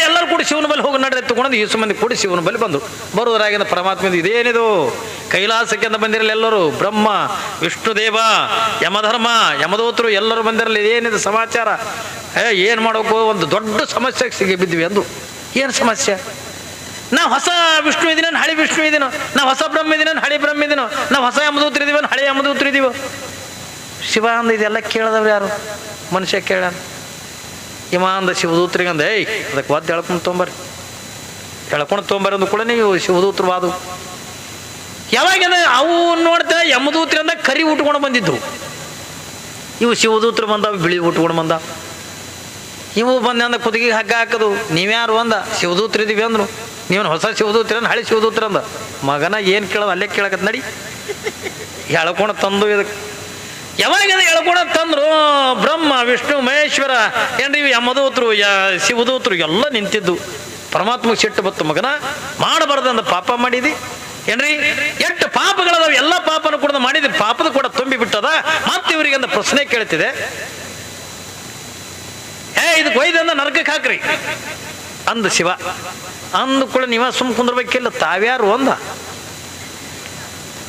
S1: ಎಲ್ಲರೂ ಕೂಡ ಶಿವನ ಬಳಿ ಹೋಗಿ ನಡ್ರೆ ತಗೊಂಡು ಈಸು ಮಂದಿ ಕೂಡಿ ಶಿವನ ಬಳಿ ಬಂದು ಬರುವುದರಾಗಿಂದ ಪರಮಾತ್ಮ ಇದೇನಿದು ಕೈಲಾಸಕ್ಕೆ ಅಂತ ಬಂದಿರಲಿ ಎಲ್ಲರೂ, ಬ್ರಹ್ಮ ವಿಷ್ಣುದೇವ ಯಮಧರ್ಮ ಯಮದೂತರು ಎಲ್ಲರೂ ಬಂದಿರಲಿ. ಏನಿದು ಸಮಾಚಾರ? ಏನು ಮಾಡೋಕು? ಒಂದು ದೊಡ್ಡ ಸಮಸ್ಯೆಗೆ ಸಿಗಿ ಬಿದ್ವಿ ಅಂದು. ಏನು ಸಮಸ್ಯೆ? ನಾವು ಹೊಸ ವಿಷ್ಣು ಇದೀನ ಹಳಿ ವಿಷ್ಣು ಇದೀನೋ, ನಾವು ಹೊಸ ಬ್ರಹ್ಮ ಇದೀನ ಹಳಿ ಬ್ರಹ್ಮ ಇದೀನೋ, ನಾವು ಹೊಸ ಯಮದೂತ್ರ ಇದೀವ ಹಳಿ ಯಮದೂತ್ರ ಇದೀವೋ. ಶಿವ ಅಂದ ಇದೆಲ್ಲ ಕೇಳಿದವ್ರು ಯಾರು? ಮನುಷ್ಯ ಕೇಳ್ಯಾನ. ಇವ ಅಂದ ಶಿವದೂತ್ರಿಗೆ ಅಂದ ಅದಕ್ಕೆ ವಾದ್ಯ ಹೇಳ್ಕೊಂಡು ತೊಂಬರ್ರಿ, ಹೇಳ್ಕೊಂಡು ತೊಂಬರ್ರಿ ಅಂದ ಕೂಡ ನೀವು ಶಿವದೂತ್ರ ವಾದು. ಯಾವಾಗ ಅವು ನೋಡ್ತಾ ಯಮದೂತ್ರಿಂದ ಕರಿ ಉಟ್ಕೊಂಡು ಬಂದಿದ್ದು, ಇವು ಶಿವದೂತ್ರ ಬಂದಾವ ಬಿಳಿ ಉಟ್ಕೊಂಡು ಬಂದಾವ. ಇವು ಬಂದೆ ಅಂದ ಕುದುಗಿಗೆ ಹಗ್ಗ ಹಾಕೋದು. ನೀವ್ಯಾರು ಅಂದ? ಶಿವದೂತ್ರ ಇದೀವಿ ಅಂದ್ರು. ನೀವನು ಹೊಸ ಶಿವದೂತ್ರ ಹಳಿ ಶಿವದೂತ್ರ ಅಂದ. ಮಗನ ಏನು ಕೇಳೋದು ಅಲ್ಲೇ ಕೇಳಕತ್ ನಡಿ ಹೇಳ್ಕೊಂಡು ತಂದು ಇದಕ್ಕೆ. ಯಾವಾಗ ಹೇಳ್ಕೊಳ ತಂದ್ರು ಬ್ರಹ್ಮ ವಿಷ್ಣು ಮಹೇಶ್ವರ ಏನ್ರಿ ಯಮದೂತರು ಶಿವದೂತರು ಎಲ್ಲ ನಿಂತಿದ್ದು. ಪರಮಾತ್ಮಗೆ ಸಿಟ್ಟು ಬತ್ತು, ಮಗನ ಮಾಡಬಾರ್ದಂದ ಪಾಪ ಮಾಡಿದಿ ಏನ್ರಿ, ಎಷ್ಟು ಪಾಪಗಳದಾವ ಎಲ್ಲ ಪಾಪನ ಕೂಡ ಮಾಡಿದ್ರಿ, ಪಾಪದ ಕೂಡ ತುಂಬಿ ಬಿಟ್ಟದ. ಮತ್ತೆ ಇವರಿಗೆ ಅಂದ ಪ್ರಶ್ನೆ ಕೇಳ್ತಿದೆ, ಇದಕ್ಕೆ ಒಯ್ದಂದ ನರಕಕ್ಕೆ ಹಾಕ್ರಿ ಅಂದ ಶಿವ. ಅಂದ ಕೂಡ ನೀವ ಸುಮ್ ಕುಂದ್ರಬೇಕಿಲ್ಲ, ತಾವ್ಯಾರು ಅಂದ?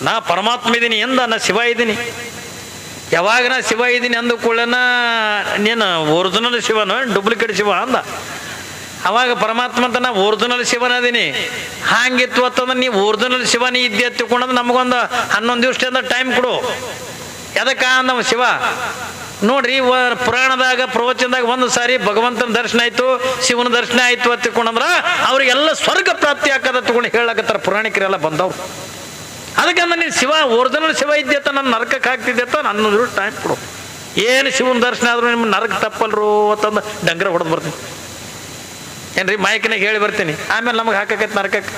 S1: ನಾ ಪರಮಾತ್ಮ ಇದ್ದೀನಿ ಎಂದ, ನಾ ಶಿವ ಇದ್ದೀನಿ. ಯಾವಾಗ ನಾ ಶಿವ ಇದ್ದೀನಿ ಅಂದ ಕೂಡನ ನೀನು ಒರಿಜಿನಲ್ ಶಿವನು ಡೂಪ್ಲಿಕೇಟ್ ಶಿವ ಅಂದ. ಅವಾಗ ಪರಮಾತ್ಮ ಅಂತ ನಾ ಒರಿಜಿನಲ್ ಶಿವನ ಅದೀನಿ. ಹಾಂಗಿತ್ತು ಅಂತಂದ್ರೆ ನೀವು ಒರಿಜಿನಲ್ ಶಿವನೇ ಇದ್ದೆ ತಿಳ್ಕೊಂಡ್ರೆ ನಮಗೊಂದು 11 ದಿವಸದಿಂದ ಟೈಮ್ ಕೊಡು. ಎದಕ್ಕ ನಮ್ಮ ಶಿವ ನೋಡ್ರಿ, ಪುರಾಣದಾಗ ಪ್ರವಚನದಾಗ ಒಂದು ಸಾರಿ ಭಗವಂತನ ದರ್ಶನ ಆಯ್ತು, ಶಿವನ ದರ್ಶನ ಆಯ್ತು ಅಂತ ತಿಳ್ಕೊಂಡ್ರ ಅವ್ರಿಗೆಲ್ಲ ಸ್ವರ್ಗ ಪ್ರಾಪ್ತಿ ಆಕದ ತಗೊಂಡು ಹೇಳಕತ್ತಾರ ಪುರಾಣಿಕರೆಲ್ಲ ಬಂದವ್ರು. ಅದಕ್ಕೆ ನೀನು ಶಿವ ಒರಿಜಿನಲ್ ಶಿವ ಇದ್ಯತ್ತ ನನ್ನ ನರಕಕ್ಕೆ ಹಾಕ್ತಿದ್ಯತ್ತ ನನ್ನ ಟೈಮ್ ಕೊಡು. ಏನು ಶಿವನ ದರ್ಶನ ಆದ್ರೂ ನಿಮ್ಮ ನರಕ ತಪ್ಪಲ್ರು ಅಂತಂದು ಡಂಗ್ರ ಹೊಡೆದು ಬರ್ತೀನಿ ಏನ್ರಿ, ಮಾಯಕನಾಗ ಹೇಳಿ ಬರ್ತೀನಿ. ಆಮೇಲೆ ನಮಗೆ ಹಾಕಕೈತಿ ನರಕಕ್ಕೆ.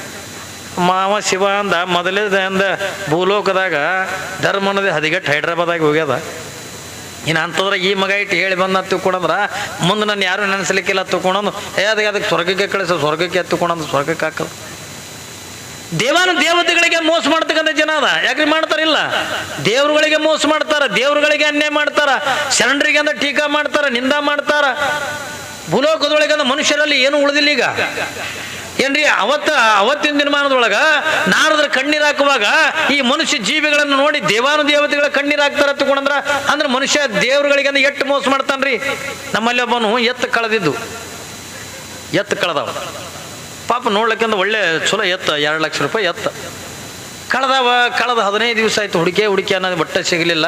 S1: ಮಾವ ಶಿವ ಅಂದ ಮೊದಲೇದ ಅಂದ ಭೂಲೋಕದಾಗ ಧರ್ಮ ಅನ್ನೋದೇ ಹದಿಗಟ್ಟು ಹೈದ್ರಾಬಾದಾಗ ಹೋಗ್ಯದ. ಇನ್ನು ಅಂಥದ್ರಾಗ ಈ ಮಗ ಇಟ್ಟು ಹೇಳಿ ಬಂದ ತಿಳ್ಕೊಂಡ್ರ ಮುಂದೆ ನಾನು ಯಾರು ನೆನೆಸ್ಲಿಕ್ಕಿಲ್ಲ ತಿಳ್ಕೊಂಡು ಅದಕ್ಕೆ ಸ್ವರ್ಗಕ್ಕೆ ಕಳಿಸೋ, ಸ್ವರ್ಗಕ್ಕೆ ಎತ್ತುಕೊಂಡು ಸ್ವರ್ಗಕ್ಕೆ ಹಾಕೋದು. ದೇವತೆಗಳಿಗೆ ಮೋಸ ಮಾಡ್ತಕ್ಕಂಥ ಜನ ಅದ. ಯಾಕ್ರಿ ಮಾಡ್ತಾರಿಲ್ಲ? ದೇವ್ರುಗಳಿಗೆ ಮೋಸ ಮಾಡ್ತಾರ, ದೇವ್ರುಗಳಿಗೆ ಅನ್ಯಾಯ ಮಾಡ್ತಾರ, ಶರಣರಿಗೆ ಅಂದ ಟೀಕಾ ಮಾಡ್ತಾರ, ನಿಂದ ಮಾಡ್ತಾರ. ಭೂಲೋಕದೊಳಗೆ ಮನುಷ್ಯರಲ್ಲಿ ಏನು ಉಳಿದಿಲ್ಲ ಈಗ ಏನ್ರಿ. ಅವತ್ತಿನ ದಿನಮಾನದೊಳಗ ನಾರದ್ರ ಕಣ್ಣೀರು ಹಾಕುವಾಗ ಈ ಮನುಷ್ಯ ಜೀವಿಗಳನ್ನು ನೋಡಿ ದೇವತೆಗಳ ಕಣ್ಣೀರು ಹಾಕ್ತಾರ ತಗೊಂಡ್ರ ಅಂದ್ರೆ ಮನುಷ್ಯ ದೇವ್ರುಗಳಿಗೆ ಅಂದ್ರೆ ಎಷ್ಟು ಮೋಸ ಮಾಡ್ತಾನ್ರಿ. ನಮ್ಮಲ್ಲಿ ಒಬ್ಬನು ಎತ್ತು ಕಳೆದಿದ್ದು, ಎತ್ತು ಕಳೆದವ ಪಾಪ ನೋಡ್ಲಿಕ್ಕಂದ್ರೆ ಒಳ್ಳೆ ಚಲೋ ಎತ್ತ, 2 ಲಕ್ಷ ರೂಪಾಯಿ ಎತ್ತ ಕಳೆದ 15 ದಿವಸ ಆಯ್ತು. ಹುಡುಕಿ ಅನ್ನೋದು ಬಟ್ಟೆ ಸಿಗಲಿಲ್ಲ.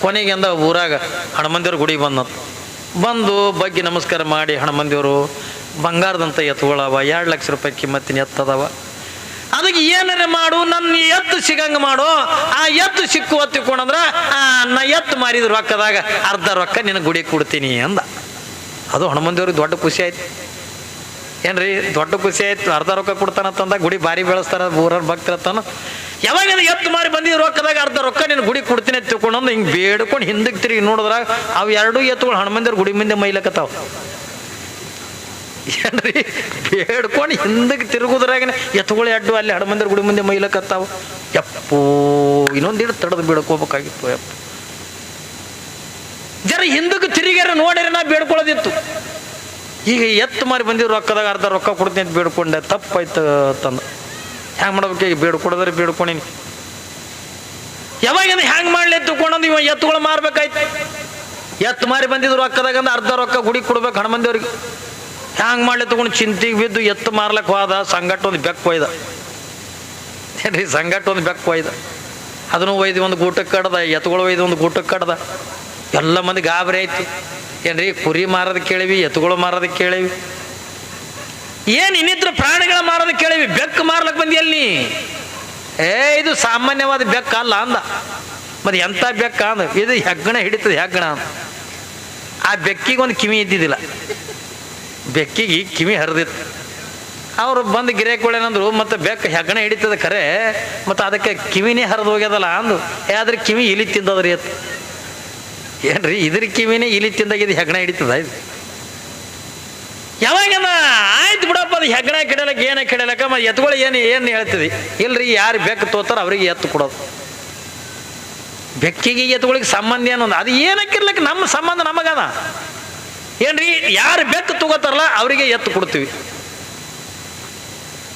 S1: ಕೊನೆಗೆ ಅಂದ ಊರಾಗ ಹಣಮಂದಿಯವ್ರ ಗುಡಿ ಬಂದು ಬಗ್ಗೆ ನಮಸ್ಕಾರ ಮಾಡಿ, ಹಣಮಂದಿಯವರು ಬಂಗಾರದಂತ ಎತ್ತುಗಳವ, 2 ಲಕ್ಷ ರೂಪಾಯಿ ಕಿಮ್ಮತ್ತಿನ ಎತ್ತದವ, ಅದಕ್ಕೆ ಏನಾರ ಮಾಡು, ನನ್ನ ಎತ್ತು ಸಿಗಂಗ ಮಾಡು. ಆ ಎತ್ತು ಸಿಕ್ಕು ತಿಳ್ಕೊಂಡ್ರ ನಾ ಎತ್ತು ಮಾರಿದ ರೊಕ್ಕದಾಗ ಅರ್ಧ ರೊಕ್ಕ ನಿನ್ನ ಗುಡಿ ಕೊಡ್ತೀನಿ ಅಂದ. ಅದು ಹಣಮಂದಿಯವ್ರಿಗೆ ದೊಡ್ಡ ಖುಷಿ ಆಯ್ತು ಏನ್ರಿ, ದೊಡ್ಡ ಖುಷಿ ಆಯ್ತು. ಅರ್ಧ ರೊಕ್ಕ ಕೊಡ್ತಾನಂತಂದ ಗುಡಿ ಭಾರಿ ಬೆಳೆಸ್ತಾರ ಊರ ಭಕ್ತರತ್ತಾನ. ಯಾವಾಗ ಎತ್ತು ಮಾರಿ ಬಂದಿದ್ದು ರೊಕ್ಕದಾಗ ಅರ್ಧ ರೊಕ್ಕ ನಿನ್ನ ಗುಡಿ ಕೊಡ್ತೀನಿ ಅಂತ ತಿಳ್ಕೊಂಡು ಹಿಂಗೆ ಬೇಡ್ಕೊಂಡು ಹಿಂದಕ್ಕೆ ತಿರುಗಿ ನೋಡಿದ್ರಾಗ ಅವು 2 ಎತ್ತುಗಳು ಹಣಮಂದಿಯವ್ರ ಗುಡಿ ಮುಂದೆ ಮೈಲಕತ್ತಾವ ಏನ್ರಿ. ಬೇಡ್ಕೊಂಡು ಹಿಂದಕ್ಕೆ ತಿರುಗುದ್ರಾಗ ಎತ್ತುಗಳು 2 ಅಲ್ಲಿ ಹಣಮಂದಿಯವ್ರ ಗುಡಿ ಮುಂದೆ ಮೈಲಕತ್ತಾವ. ಯಪ್ಪೋ ಇನ್ನೊಂದಿಟ್ಟು ತಡೆದು ಬೇಡ್ಕೋಬೇಕಾಗಿತ್ತು. ಯಪ್ಪ ಜರ ಹಿಂದಕ್ಕೆ ತಿರುಗ್ಯಾರ ನೋಡ್ಯಾರ ನಾ ಬೇಡ್ಕೊಳ್ಳೋದಿತ್ತು. ಈಗ ಎತ್ತು ಮಾರಿ ಬಂದಿದ್ದು ರೊಕ್ಕದಾಗ ಅರ್ಧ ರೊಕ್ಕ ಕೊಡ್ತೀನಿ ಅಂತ ಬೇಡ್ಕೊಂಡೆ, ತಪ್ಪಾಯ್ತು ತಂದು ಹ್ಯಾಂಗೆ ಮಾಡ್ಬೇಕು? ಈಗ ಬೇಡ್ಕೊಡೋದ್ರೆ ಬೇಡ್ಕೊಂಡಿನಿ. ಯಾವಾಗ ಹ್ಯಾಂಗೆ ಮಾಡ್ಲಿ ತಗೊಂಡು ಇವ ಎತ್ತುಗಳು ಮಾರ್ಬೇಕಾಯ್ತು. ಎತ್ತು ಮಾರಿ ಬಂದಿದ್ದು ರೊಕ್ಕದಾಗ ಅಂದ್ರೆ ಅರ್ಧ ರೊಕ್ಕ ಗುಡಿ ಕೊಡ್ಬೇಕು ಹಣಮಂದಿಯವ್ರಿಗೆ. ಹ್ಯಾಂಗೆ ಮಾಡ್ಲಿ ತಗೊಂಡು ಚಿಂತೆಗೆ ಬಿದ್ದು ಎತ್ತು ಮಾರ್ಲಕ್ಕೆ ಹೋದ. ಸಂಗಟ ಒಂದು ಬೆಕ್ಕು ಒಯ್ದ ಏನ್ರಿ, ಸಂಗಟ ಒಂದು ಬೆಕ್ಕು ಒಯ್ದ. ಅದನ್ನು ಒಯ್ದು ಒಂದು ಗೂಟಕ್ಕೆ ಕಡ್ದ, ಎತ್ತುಗಳು ಒಯ್ದು ಒಂದು ಗೂಟಕ್ಕೆ ಕಡ್ದ. ಎಲ್ಲ ಮಂದಿ ಗಾಬರಿ ಆಯ್ತು ಏನ್ರಿ. ಕುರಿ ಮಾರೋದಕ್ಕೆ ಕೇಳಿವಿ, ಎತ್ತುಗಳು ಮಾರೋದಕ್ಕೆ ಕೇಳಿವಿ, ಏನು ಇನ್ನಿತರ ಪ್ರಾಣಿಗಳ ಮಾರೋದಕ್ಕೆ ಕೇಳಿವಿ, ಬೆಕ್ಕು ಮಾರ್ಲಕ್ಕೆ ಬಂದಿಯಲ್ಲಿ. ಇದು ಸಾಮಾನ್ಯವಾದ ಬೆಕ್ಕ ಅಲ್ಲ ಅಂದ. ಮತ್ತೆ ಎಂಥ ಬೆಕ್ಕ ಅಂದ, ಇದು ಹೆಗ್ಗಣ ಹಿಡಿತದೆ ಹೆಗ್ಗಣ ಅಂದ. ಆ ಬೆಕ್ಕಿಗೆ ಒಂದು ಕಿವಿ ಇದ್ದಿದ್ದಿಲ್ಲ, ಬೆಕ್ಕಿಗೆ ಕಿವಿ ಹರಿದಿತ್ತು. ಅವರು ಬಂದು ಗಿರೇಕೊಳ್ಳೇನಂದ್ರು ಮತ್ತು ಬೆಕ್ಕ ಹೆಗ್ಗಣ ಹಿಡಿತದ ಖರೆ ಮತ್ತು ಅದಕ್ಕೆ ಕಿವಿನೇ ಹರಿದು ಹೋಗ್ಯದಲ್ಲ ಅಂದು ಆದ್ರೆ ಕಿವಿ ಇಲಿ ತಿಂದದ್ರಿ ಅತ್ ಏನ್ರಿ ಇದ್ರ ಕಿವಿನೇ ಇಲಿ ತಿಂದಾಗಿದ್ದು ಹೆಗ್ಗಣ ಹಿಡಿತದ ಇದು ಯಾವಾಗನ ಆಯ್ತು ಬಿಡಪ್ಪ ಅದು ಹೆಗ್ಗಣ ಕೆಡಲಕ್ಕೆ ಏನೇ ಕೆಡಲಕ್ಕ ಮತ್ತು ಎತ್ತುಗಳು ಏನು ಹೇಳ್ತದೆ ಇಲ್ರಿ ಯಾರು ಬೆಕ್ಕು ತೋತಾರ ಅವರಿಗೆ ಎತ್ತು ಕೊಡೋದು ಬೆಕ್ಕಿಗೆ ಎತ್ತುಗಳಿಗೆ ಸಂಬಂಧ ಏನೊಂದು ಅದು ಏನಕ್ಕಿರ್ಲಿಕ್ಕೆ ನಮ್ಮ ಸಂಬಂಧ ನಮಗದ ಏನ್ರಿ ಯಾರು ಬೆಕ್ಕು ತಗೋತಾರಲ್ಲ ಅವರಿಗೆ ಎತ್ತು ಕೊಡ್ತೀವಿ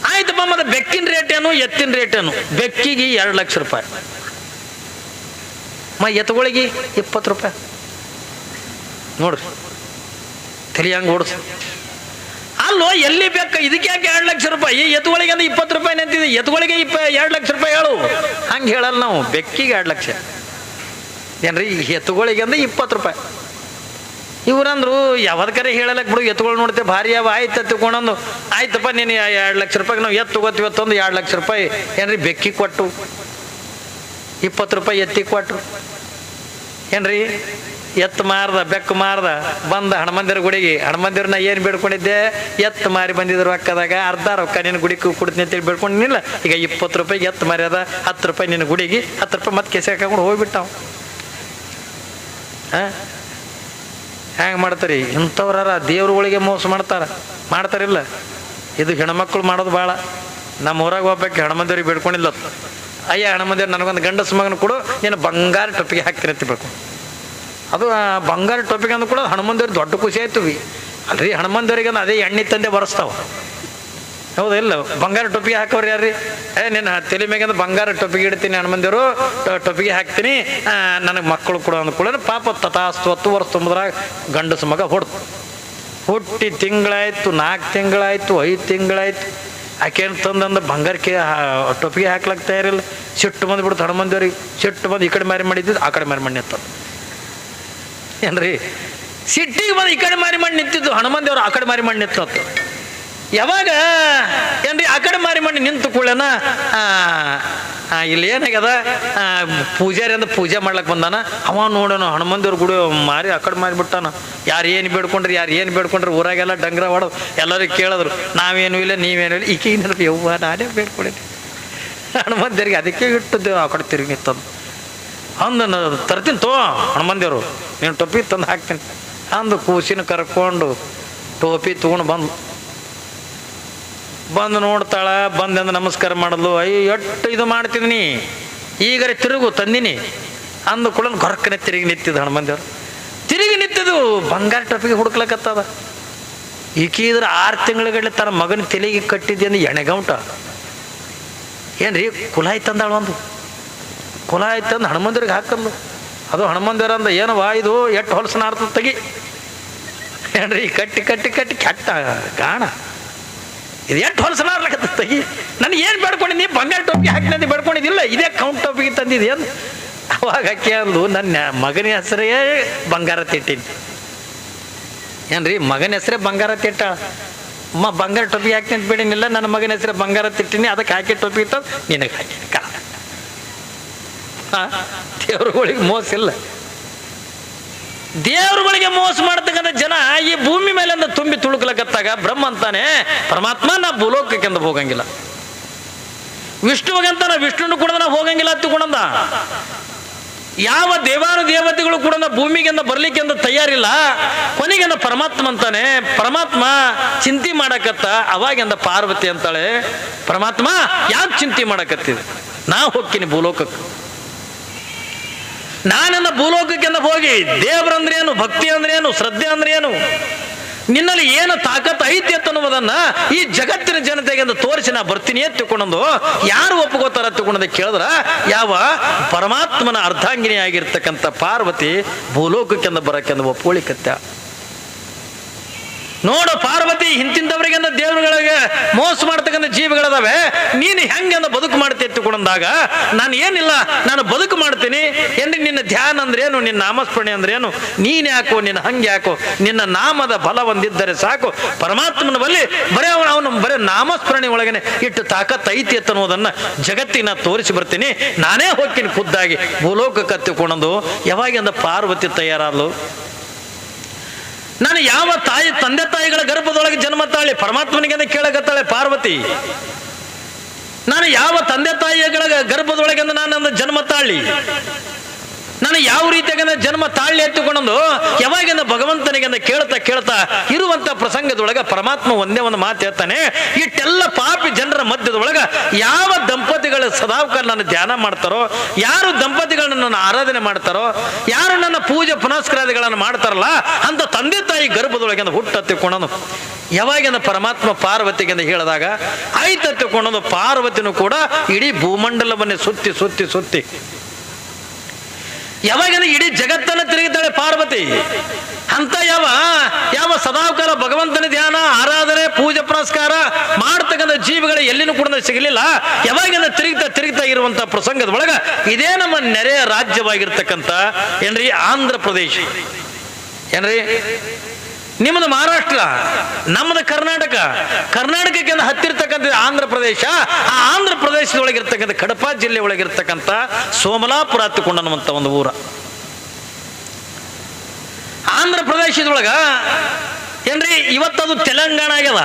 S1: ಆಯ್ತಪ್ಪ ಮತ್ತೆ ಬೆಕ್ಕಿನ ರೇಟ್ ಏನು ಎತ್ತಿನ ರೇಟ್ ಏನು ಬೆಕ್ಕಿಗೆ 2 ಲಕ್ಷ ರೂಪಾಯಿ ಎತ್ತುಗಳಿಗೆ 20 ರೂಪಾಯಿ ನೋಡ್ರಿ ತಲೆ ಹಂಗೆ ಓಡಿಸ್ ಅಲ್ಲೋ ಎಲ್ಲಿ ಬೇಕು ಇದಕ್ಕೆ ಯಾಕೆ 2 ಲಕ್ಷ ರೂಪಾಯಿ ಎತ್ತುಗಳಿಗೆ ಅಂದ್ರೆ 20 ರೂಪಾಯಿ ನಿಂತಿದೆ ಎತ್ತುಗಳಿಗೆ 2 ಲಕ್ಷ ರೂಪಾಯಿ ಹೇಳು ಹಂಗೆ ಹೇಳಲ್ಲ ನಾವು ಬೆಕ್ಕಿಗೆ 2 ಲಕ್ಷ ಏನ್ರಿ ಎತ್ತುಗಳಿಗೆ ಅಂದ್ರೆ 20 ರೂಪಾಯಿ ಇವ್ರಂದ್ರು ಯಾವ್ದಕ್ಕರೆ ಹೇಳಲಕ್ಕೆ ಬಿಡು ಎತ್ತುಗಳು ನೋಡ್ತೇವೆ ಭಾರಿ ಯಾವ ಆಯ್ತು ತಗೊಂಡು ಆಯ್ತಪ್ಪ ನೀನು 2 ಲಕ್ಷ ರೂಪಾಯಿಗೆ ನಾವು ಎತ್ತು ತಗೋತೀವಿ ಒಂದು 2 ಲಕ್ಷ ರೂಪಾಯಿ ಏನ್ರಿ ಬೆಕ್ಕಿ ಕೊಟ್ಟು 20 ರೂಪಾಯಿ ಎತ್ತಿಗೆ ಕೊಟ್ಟರು ಏನ್ರಿ ಎತ್ತು ಮಾರ್ದ ಬೆಕ್ಕು ಮಾರ್ದ ಬಂದ ಹನುಮಂದಿರ ಗುಡಿಗೆ ಹನುಮಂದಿರನ ಏನು ಬೇಡ್ಕೊಂಡಿದ್ದೆ ಎತ್ತು ಮಾರಿ ಬಂದಿದ್ರು ರೊಕ್ಕದಾಗ ಅರ್ಧ ರೊಕ್ಕ ನಿನ್ನ ಗುಡಿಗೆ ಕೊಡ್ತೀನಿ ಅಂತೇಳಿ ಬೇಡ್ಕೊಂಡಿಲ್ಲ ಈಗ 20 ರೂಪಾಯಿಗೆ ಎತ್ತು ಮಾರ್ಯದ 10 ರೂಪಾಯಿ ನಿನ್ನ ಗುಡಿಗೆ 10 ರೂಪಾಯಿ ಮತ್ತೆ ಕೆಸೆ ಹಾಕೊಂಡು ಹೋಗ್ಬಿಟ್ಟಾವ ಹ್ಯಾಂಗೆ ಮಾಡ್ತಾರೆ ಇಂಥವ್ರಾರ ದೇವ್ರುಗಳಿಗೆ ಮೋಸ ಮಾಡ್ತಾರಿಲ್ಲ ಇದು ಹೆಣ್ಮಕ್ಳು ಮಾಡೋದು ಭಾಳ ನಮ್ಮ ಊರಾಗ ಹೋಗ್ಬೇಕು ಹನುಮಂದಿರಿಗೆ ಬೇಡ್ಕೊಂಡಿಲ್ಲ ಅಯ್ಯ ಹನುಮಂದಿರ ನನಗೊಂದು ಗಂಡಸ ಮಗನ ಕೊಡು ನೀನು ಬಂಗಾರ ಟೊಪ್ಪಿಗೆ ಹಾಕ್ತೀನಿ ಅಂತ ಬೇಕು ಅದು ಬಂಗಾರ ಟೊಪ್ಪಿಗೆ ಅಂದು ಕೂಡ ಹನುಮಂದಿರ ದೊಡ್ಡ ಖುಷಿ ಆಯ್ತು ಅಲ್ರಿ ಹನುಮಂದಿರಿಗೆ ಅದೇ ಎಣ್ಣೆ ತಂದೆ ಬರೆಸ್ತಾವ ಹೌದಿಲ್ಲ ಬಂಗಾರ ಟೊಪ್ಪಿಗೆ ಹಾಕೋರು ಯಾರ್ರಿ ನಿನ್ನ ತಲೆ ಮ್ಯಾಗ ಬಂಗಾರ ಟೊಪ್ಪಿಗೆ ಇಡ್ತೀನಿ ಹನುಮಂದಿರು ಟೊಪ್ಪಿಗೆ ಹಾಕ್ತೀನಿ ನನಗೆ ಮಕ್ಕಳು ಕೊಡು ಅಂದ್ಕೊಳ್ಳೋಣ ಪಾಪ ತಥಾಸ್ತು 10 ವರ್ಷ ತುಂಬಿದ್ರಾಗ ಗಂಡಸ ಮಗ ಹುಟ್ಟಿ ತಿಂಗಳಾಯ್ತು 4 ತಿಂಗಳಾಯ್ತು 5 ತಿಂಗಳಾಯ್ತು ಆಕೇನು ತಂದಂದು ಬಂಗಾರಕ್ಕೆ ಟೊಪ್ಪಿಗೆ ಹಾಕ್ಲಕ್ಕೆ ತಯಾರಿಲ್ಲ ಸಿಟ್ಟು ಬಂದ್ಬಿಡ್ತು ಹನುಮಂದಿವ್ರಿಗೆ ಸಿಟ್ಟು ಬಂದು ಈ ಕಡೆ ಮಾರಿ ಮಾಡಿದ್ದು ಆ ಕಡೆ ಮಾರಿ ಮಾಡಿ ನಿಂತ ಏನ್ರಿ ಸಿಟ್ಟಿಗೆ ಬಂದು ಈ ಕಡೆ ಮಾರಿ ಮಾಡಿ ನಿಂತಿದ್ದು ಹನುಮಂದಿವ್ರು ಆ ಕಡೆ ಮಾರಿ ಮಾಡಿ ನಿಂತತ್ತು ಯಾವಾಗ ಏನ್ರಿ ಆ ಕಡೆ ಮಾರಿ ಮಾಡಿ ನಿಂತು ಕೂಡನ ಇಲ್ಲಿ ಏನಾಗ್ಯದ ಪೂಜಾರಿ ಅಂದ್ರೆ ಪೂಜೆ ಮಾಡ್ಲಕ್ಕೆ ಬಂದಾನ ಅವ ನೋಡೋಣ ಹನುಮಂದಿವ್ರ ಗುಡಿ ಮಾರಿ ಆ ಕಡೆ ಮಾರಿಬಿಟ್ಟಾನ ಯಾರು ಏನು ಬೇಡ್ಕೊಂಡ್ರಿ ಊರಾಗೆಲ್ಲ ಡಂಗ್ರ ಹೊಡೋದು ಎಲ್ಲರಿಗೂ ಕೇಳಿದ್ರು ನಾವೇನು ಇಲ್ಲ ನೀವೇನು ಇಲ್ಲ ಈಕೆಗೆ ನೆನಪು ಯವ್ವ ನಾನೇ ಬೇಡ್ಕೊಂಡಿದ್ದೆ ಹನುಮಂದಿರಿಗೆ ಅದಕ್ಕೆ ಇಟ್ಟಿದ್ದೇವೆ ಆ ಕಡೆ ತಿರುಗಿ ನಿಂತಂದು ಅಂದು ತರ್ತೀನಿ ಹನುಮಂದಿವ್ರು ನೀನು ಟೊಪ್ಪಿ ತಂದು ಹಾಕ್ತೀನಿ ಅಂದು ಕೂಸಿನ ಕರ್ಕೊಂಡು ಟೋಪಿ ತೊಗೊಂಡು ಬಂದು ನೋಡ್ತಾಳ ಬಂದಂದು ನಮಸ್ಕಾರ ಮಾಡಲು ಅಯ್ಯೋ ಎಷ್ಟು ಇದು ಮಾಡ್ತಿದ್ದೀನಿ ಈಗರೆ ತಿರುಗು ತಂದಿನಿ ಅಂದು ಕೂಡ ಗೊರಕನೆ ತಿರುಗಿ ನಿಂತಿದ್ದು ಹನುಮಂದಿವ್ರು ತಿರುಗಿ ನಿಂತಿದ್ದು ಬಂಗಾರ ಟೊಪ್ಪಿಗೆ ಹುಡುಕ್ಲಕ್ಕತ್ತದ ಈಕಿದ್ರೆ 6 ತಿಂಗಳ ತನ್ನ ಮಗನ ತಲೆಗೆ ಕಟ್ಟಿದ್ದೆ ಅಂದ್ರೆ ಎಣೆಗೌಂಟ ಏನ್ರಿ ಕುಲಾಯಿ ತಂದಾಳು ಒಂದು ಕುಲಾಯಿ ತಂದು ಹನುಮಂದಿವ್ರಿಗೆ ಹಾಕಂದು ಅದು ಹನುಮಂದಿವ್ರ ಅಂದ ಏನವ ಇದು ಎಷ್ಟು ಹೊಲಸನ ಆಡ್ತದ ತೆಗಿ ಏನ್ರಿ ಕಟ್ಟಿ ಕಟ್ಟಿ ಕಟ್ಟಿ ಕೆಟ್ಟ ಗಾಣ ಇದು ಎಷ್ಟು ಹೊಲಸನ ಆಡ್ಲಕತ್ತ ತೆಗಿ ನನಗೆ ಏನು ಬೇಡ್ಕೊಂಡಿದ್ದಿ ಬಂಗಾರ ಟೋಪಿಗೆ ಹಾಕಿನಂದು ಬೇಡ್ಕೊಂಡಿದ್ದಿಲ್ಲ ಇದೇ ಕೌಂಟ್ ಟೋಪಿಗೆ ತಂದಿದ್ದೆ ಅಂದು ಅವಾಗ ಅಕ್ಕಿ ಅಂದು ನನ್ನ ಮಗನ ಹೆಸರೇ ಬಂಗಾರ ತಿಟ್ಟಿನಿ ಏನ್ರಿ ಮಗನ ಹೆಸರೇ ಬಂಗಾರ ತಿಟ್ಟ ಬಂಗಾರ ಟೋಪಿಗೆ ಹಾಕ್ತೀನಿ ಅಂತ ಬೇಡಿನಿಲ್ಲ ನನ್ನ ಮಗನ ಹೆಸರೇ ಬಂಗಾರ ತಿಟ್ಟಿನಿ ಅದಕ್ಕೆ ಹಾಕಿ ಟೋಪಿ ಇತ್ತು ನಿನಗೆ ಹಾಕಿನಿ ಕಾಲ ದೇವ್ರುಗಳಿಗೆ ಮೋಸ ಇಲ್ಲ ದೇವ್ರುಗಳಿಗೆ ಮೋಸ ಮಾಡ್ತಕ್ಕಂಥ ಜನ ಈ ಭೂಮಿ ಮೇಲಿಂದ ತುಂಬಿ ತುಳುಕ್ಲಕತ್ತಾಗ ಬ್ರಹ್ಮ ಅಂತಾನೆ ಪರಮಾತ್ಮ ನಾ ಭೂಲೋಕಕ್ಕೆಂದು ಹೋಗಂಗಿಲ್ಲ ವಿಷ್ಣುವಿಗಂತಾನ ವಿಷ್ಣುನು ಕೂಡ ನಾ ಹೋಗಂಗಿಲ್ಲ ಹತ್ತಿಕೊಂಡ ಯಾವ ದೇವಾನು ದೇವತೆಗಳು ಕೂಡ ಭೂಮಿಗೆಂದ ಬರ್ಲಿಕ್ಕೆಂದು ತಯಾರಿಲ್ಲ ಕೊನೆಗೆಂದ ಪರಮಾತ್ಮ ಅಂತಾನೆ ಪರಮಾತ್ಮ ಚಿಂತೆ ಮಾಡಕತ್ತ ಅವಾಗೆಂದ ಪಾರ್ವತಿ ಅಂತಾಳೆ ಪರಮಾತ್ಮ ಯಾಕೆ ಚಿಂತೆ ಮಾಡಕತ್ತಿದೆ ನಾ ಹೋಗ್ತೀನಿ ಭೂಲೋಕಕ್ಕೆ ನಾನೆಂದ ಭೂಲೋಕಕ್ಕೆಂದ ಹೋಗಿ ದೇವರಂದ್ರೇನು ಭಕ್ತಿ ಅಂದ್ರೇನು ಶ್ರದ್ಧೆ ಅಂದ್ರೇನು ನಿನ್ನಲ್ಲಿ ಏನು ತಾಕತ್ ಐತಿ ಅನ್ನುವುದನ್ನ ಈ ಜಗತ್ತಿನ ಜನತೆಗೆಂದು ತೋರಿಸಿ ನಾ ಬರ್ತೀನಿ ಎತ್ತಿಕೊಂಡಂದು ಯಾರು ಒಪ್ಪುಗೋತಾರ ಎತ್ತಿಕೊಂಡಂದು ಕೇಳಿದ್ರ ಯಾವ ಪರಮಾತ್ಮನ ಅರ್ಧಾಂಗಿನಿ ಆಗಿರ್ತಕ್ಕಂಥ ಪಾರ್ವತಿ ಭೂಲೋಕಕ್ಕೆಂದ ಬರಕ್ಕೆಂದು ಒಪ್ಪುಳಿಕತ್ತ ನೋಡು ಪಾರ್ವತಿ ಹಿಂತಿಂದವರಿಗೆಂದ ದೇವರುಗಳಿಗೆ ಮೋಸ ಮಾಡ್ತಕ್ಕಂಥ ಜೀವಿಗಳದಾವೆ ನೀನು ಹೆಂಗೆಂದ ಬದುಕು ಮಾಡ್ತಿ ಎತ್ತಿಕೊಂಡಾಗ ನಾನು ಏನಿಲ್ಲ ನಾನು ಬದುಕು ಮಾಡ್ತೀನಿ ಏನ್ರಿ ನಿನ್ನ ಧ್ಯಾನ ಅಂದ್ರೇನು ನಿನ್ನ ನಾಮಸ್ಮರಣೆ ಅಂದ್ರೇನು ನೀನ್ ಯಾಕೋ ನಿನ್ನ ಹಂಗೆ ಯಾಕೋ ನಿನ್ನ ನಾಮದ ಬಲ ಹೊಂದಿದ್ದರೆ ಸಾಕು ಪರಮಾತ್ಮನ ಬಲ್ಲಿ ಬರೇ ಅವನು ಬರೇ ನಾಮಸ್ಮರಣೆ ಒಳಗನೆ ಇಟ್ಟು ತಾಕತ್ ಐತಿ ಅನ್ನೋದನ್ನ ಜಗತ್ತಿನ ತೋರಿಸಿ ಬರ್ತೀನಿ ನಾನೇ ಹೋಗ್ತೀನಿ ಖುದ್ದಾಗಿ ಭೂಲೋಕಕ್ಕೆ ಹತ್ತಿಕೊಂಡಂದು ಯಾವಾಗಿಂದ ಪಾರ್ವತಿ ತಯಾರಾದ್ಲು ನಾನು ಯಾವ ತಾಯಿ ತಂದೆ ತಾಯಿಗಳ ಗರ್ಭದೊಳಗೆ ಜನ್ಮ ತಾಳಿ ಪರಮಾತ್ಮನಿಗೆ ಕೇಳಕತ್ತಾಳೆ ಪಾರ್ವತಿ. ನಾನು ಯಾವ ತಂದೆ ತಾಯಿಗಳ ಗರ್ಭದೊಳಗೆ ನಾನು ಜನ್ಮ ತಾಳಿ, ನಾನು ಯಾವ ರೀತಿಯಾಗ ಜನ್ಮ ತಾಳಿ ಎತ್ತುಕೊಂಡು ಯಾವಾಗಿಂದ ಭಗವಂತನಿಗೆ ಕೇಳ್ತಾ ಕೇಳ್ತಾ ಇರುವಂತ ಪ್ರಸಂಗದೊಳಗ ಪರಮಾತ್ಮ ಒಂದೇ ಒಂದು ಮಾತು ಹೇಳ್ತಾನೆ, ಇಟ್ಟೆಲ್ಲ ಪಾಪಿ ಜನರ ಮಧ್ಯದೊಳಗ ಯಾವ ದಂಪತಿಗಳ ಸದಾವಕಾಲ ನನ್ನ ಧ್ಯಾನ ಮಾಡ್ತಾರೋ, ಯಾರು ದಂಪತಿಗಳನ್ನ ನನ್ನ ಆರಾಧನೆ ಮಾಡ್ತಾರೋ, ಯಾರು ನನ್ನ ಪೂಜೆ ಪುನಸ್ಕಾರಾದಿಗಳನ್ನು ಮಾಡ್ತಾರಲ್ಲ ಅಂತ ತಂದೆ ತಾಯಿ ಗರ್ಭದೊಳಗೆ ಹುಟ್ಟತ್ತಿಕೊಂಡು ಯಾವಾಗಿಂದ ಪರಮಾತ್ಮ ಪಾರ್ವತಿಗೆ ಹೇಳಿದಾಗ ಆಯ್ತತ್ತಿಕೊಂಡು ಪಾರ್ವತಿನೂ ಕೂಡ ಇಡೀ ಭೂಮಂಡಲವನ್ನೇ ಸುತ್ತಿ ಸುತ್ತಿ ಸುತ್ತಿ ಯಾವಾಗ ಇಡೀ ಜಗತ್ತನ್ನ ತಿರುಗಿತಾಳೆ ಪಾರ್ವತಿ. ಅಂತ ಯಾವ ಸದಾಕಾಲ ಭಗವಂತನ ಧ್ಯಾನ ಆರಾಧನೆ ಪೂಜೆ ಪುರಸ್ಕಾರ ಮಾಡ್ತಕ್ಕಂಥ ಜೀವಿಗಳು ಎಲ್ಲಿನೂ ಕೂಡ ಸಿಗಲಿಲ್ಲ. ಯಾವಾಗಿಂದ ತಿರುಗ್ತಾ ಇರುವಂತ ಪ್ರಸಂಗದ ಒಳಗ ಇದೇ ನಮ್ಮ ನೆರೆಯ ರಾಜ್ಯವಾಗಿರ್ತಕ್ಕಂಥ ಏನ್ರಿ ಆಂಧ್ರ ಪ್ರದೇಶ, ಏನ್ರಿ ನಿಮ್ಮದು ಮಹಾರಾಷ್ಟ್ರ, ನಮ್ಮದು ಕರ್ನಾಟಕಕ್ಕೆ ಹತ್ತಿರ್ತಕ್ಕಂಥ ಆಂಧ್ರ ಪ್ರದೇಶ. ಆ ಆಂಧ್ರ ಪ್ರದೇಶದೊಳಗಿರ್ತಕ್ಕಂಥ ಕಡಪ ಜಿಲ್ಲೆ ಒಳಗಿರ್ತಕ್ಕಂಥ ಸೋಮಲಾಪುರ ಹತ್ತಿಕೊಂಡನ್ನುವಂತ ಒಂದು ಊರ. ಆಂಧ್ರ ಪ್ರದೇಶದೊಳಗ ಏನ್ರಿ ಇವತ್ತದು ತೆಲಂಗಾಣ ಆಗ್ಯದ,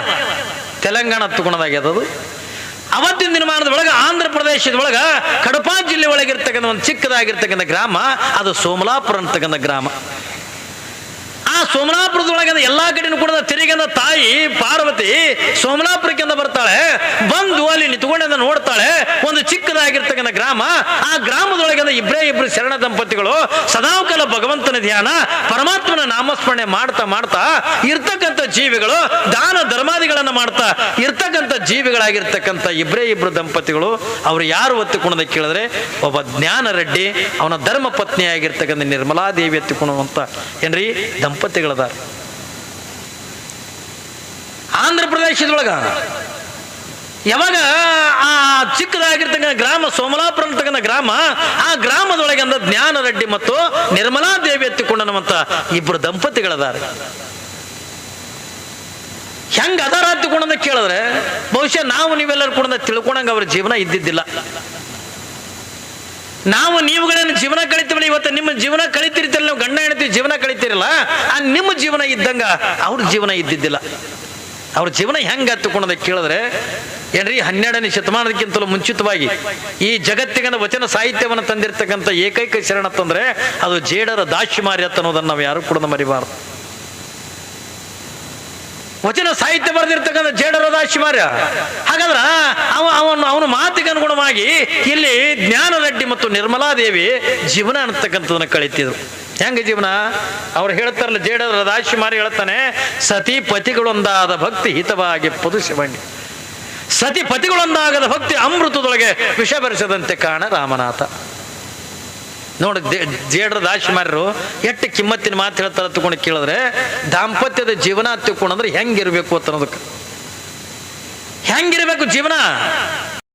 S1: ತೆಲಂಗಾಣ ಹತ್ತುಕೊಂಡದಾಗ್ಯದ. ಅದು ಅವತ್ತಿನ ದಿನಮಾನದ ಒಳಗ ಆಂಧ್ರ ಪ್ರದೇಶದೊಳಗ ಕಡಪ ಜಿಲ್ಲೆ ಒಳಗಿರ್ತಕ್ಕಂಥ ಒಂದು ಚಿಕ್ಕದಾಗಿರ್ತಕ್ಕಂಥ ಗ್ರಾಮ ಅದು ಸೋಮಲಾಪುರ ಅಂತಕ್ಕಂಥ ಗ್ರಾಮ. ಆ ಸೋಮಲಾಪುರದೊಳಗೆ ಎಲ್ಲಾ ಕಡೆನೂ ಕೂಡ ತಿರುಗಿನ ತಾಯಿ ಪಾರ್ವತಿ ಸೋಮಲಾಪುರಕ್ಕೆ ಬರ್ತಾಳೆ. ಬಂದು ಅಲ್ಲಿ ನಿಂತ್ಕೊಂಡ ನೋಡ್ತಾಳೆ ಒಂದು ಚಿಕ್ಕದಾಗಿರ್ತಕ್ಕಂಥ ಗ್ರಾಮ. ಆ ಗ್ರಾಮದೊಳಗೆ ಇಬ್ರು ಶರಣ ದಂಪತಿಗಳು ಸದಾಕಾಲ ಭಗವಂತನ ಧ್ಯಾನ ಪರಮಾತ್ಮನ ನಾಮಸ್ಮರಣೆ ಮಾಡ್ತಾ ಮಾಡ್ತಾ ಇರ್ತಕ್ಕಂಥ ಜೀವಿಗಳು, ದಾನ ಧರ್ಮಾದಿಗಳನ್ನ ಮಾಡ್ತಾ ಇರ್ತಕ್ಕಂಥ ಜೀವಿಗಳಾಗಿರ್ತಕ್ಕಂಥ ಇಬ್ರು ದಂಪತಿಗಳು. ಅವ್ರು ಯಾರು ಒತ್ತಿಕೊಂಡ ಕೇಳಿದ್ರೆ ಒಬ್ಬ ಜ್ಞಾನ ರೆಡ್ಡಿ, ಅವನ ಧರ್ಮ ಪತ್ನಿಯಾಗಿರ್ತಕ್ಕಂಥ ನಿರ್ಮಲಾದೇವಿ ಎತ್ತಿಕೊಳ್ಳುವಂತ ಏನ್ರಿ ದಂಪತಿಗಳದಾರ. ಆಂಧ್ರ ಪ್ರದೇಶದೊಳಗ ಯಾವಾಗ ಆ ಚಿಕ್ಕದಾಗಿರ್ತಕ್ಕಂಥ ಗ್ರಾಮ ಸೋಮಲಾಪುರ ಅಂತಕ್ಕಂಥ ಗ್ರಾಮ, ಆ ಗ್ರಾಮದೊಳಗೆ ಜ್ಞಾನ ರೆಡ್ಡಿ ಮತ್ತು ನಿರ್ಮಲಾದೇವಿ ಎತ್ತಿಕೊಂಡನವಂತ ಇಬ್ರು ದಂಪತಿಗಳದಾರ. ಹೆಂಗ ಅದಾರ ಹತ್ತಿಕೊಂಡ ಕೇಳಿದ್ರೆ ಬಹುಶಃ ನಾವು ನೀವೆಲ್ಲರೂ ಕೂಡ ತಿಳ್ಕೊಂಡಂಗ ಅವ್ರ ಜೀವನ ಇದ್ದಿದ್ದಿಲ್ಲ. ನಾವು ನೀವುಗಳೇನು ಜೀವನ ಕಳಿತೀವಲ್ಲ, ಇವತ್ತು ನಿಮ್ಮ ಜೀವನ ಕಳಿತಿರ್ತಿರಲ್ಲ, ನೀವು ಗಂಡ ಹೆಂಡತಿ ಜೀವನ ಕಳಿತಿರಲ್ಲ, ಆ ನಿಮ್ಮ ಜೀವನ ಇದ್ದಂಗ ಅವ್ರ ಜೀವನ ಇದ್ದಿದ್ದಿಲ್ಲ. ಅವ್ರ ಜೀವನ ಹೆಂಗ ಹತ್ತುಕೊಂಡ ಕೇಳಿದ್ರೆ ಏನ್ರಿ 12ನೇ ಶತಮಾನಕ್ಕಿಂತಲೂ ಮುಂಚಿತವಾಗಿ ಈ ಜಗತ್ತಿನ ವಚನ ಸಾಹಿತ್ಯವನ್ನು ತಂದಿರ್ತಕ್ಕಂಥ ಏಕೈಕ ಶರಣ ತಂದ್ರೆ ಅದು ಜೇಡರ ದಾಶಿಮಾರಿ ಅಂತ ಅನ್ನೋದನ್ನು ನಾವು ಯಾರು ಕೂಡ ಮರಿಬಾರದು. ವಚನ ಸಾಹಿತ್ಯ ಬರೆದಿರ್ತಕ್ಕಂಥ ಜೇಡರ ದಾಶಿಮಾರ್ಯ. ಹಾಗಾದ್ರ ಅವನ ಮಾತಿಗೆ ಅನುಗುಣವಾಗಿ ಇಲ್ಲಿ ಜ್ಞಾನ ರೆಡ್ಡಿ ಮತ್ತು ನಿರ್ಮಲಾದೇವಿ ಜೀವನ ಅನ್ನತಕ್ಕಂಥದನ್ನ ಕಳಿತಿದ್ರು. ಹೆಂಗ ಜೀವನ ಅವ್ರು ಹೇಳ್ತಾರಲ್ಲ, ಜೇಡರ ದಾಶಿಮಾರಿ ಹೇಳ್ತಾನೆ, ಸತಿ ಪತಿಗಳೊಂದಾದ ಭಕ್ತಿ ಹಿತವಾಗಿ ಪದುಶಿವಂಡಿ, ಸತಿ ಪತಿಗಳೊಂದಾಗದ ಭಕ್ತಿ ಅಮೃತದೊಳಗೆ ವಿಷ ಬೆರೆಸದಂತೆ ಕಾಣ ರಾಮನಾಥ. ನೋಡಿ ಜೇಡ್ರ ದಾಶಿಮಾರ್ಯರು ಎಷ್ಟು ಕಿಮ್ಮತ್ತಿನ ಮಾತು ಹೇಳ್ತಾರ ತಗೊಂಡು ಕೇಳಿದ್ರೆ, ದಾಂಪತ್ಯದ ಜೀವನ ತಿಳ್ಕೊಂಡ್ರೆ ಹೆಂಗಿರ್ಬೇಕು ಅಂತ ಅನ್ನೋದಕ್ಕೆ. ಹೆಂಗಿರ್ಬೇಕು ಜೀವನ?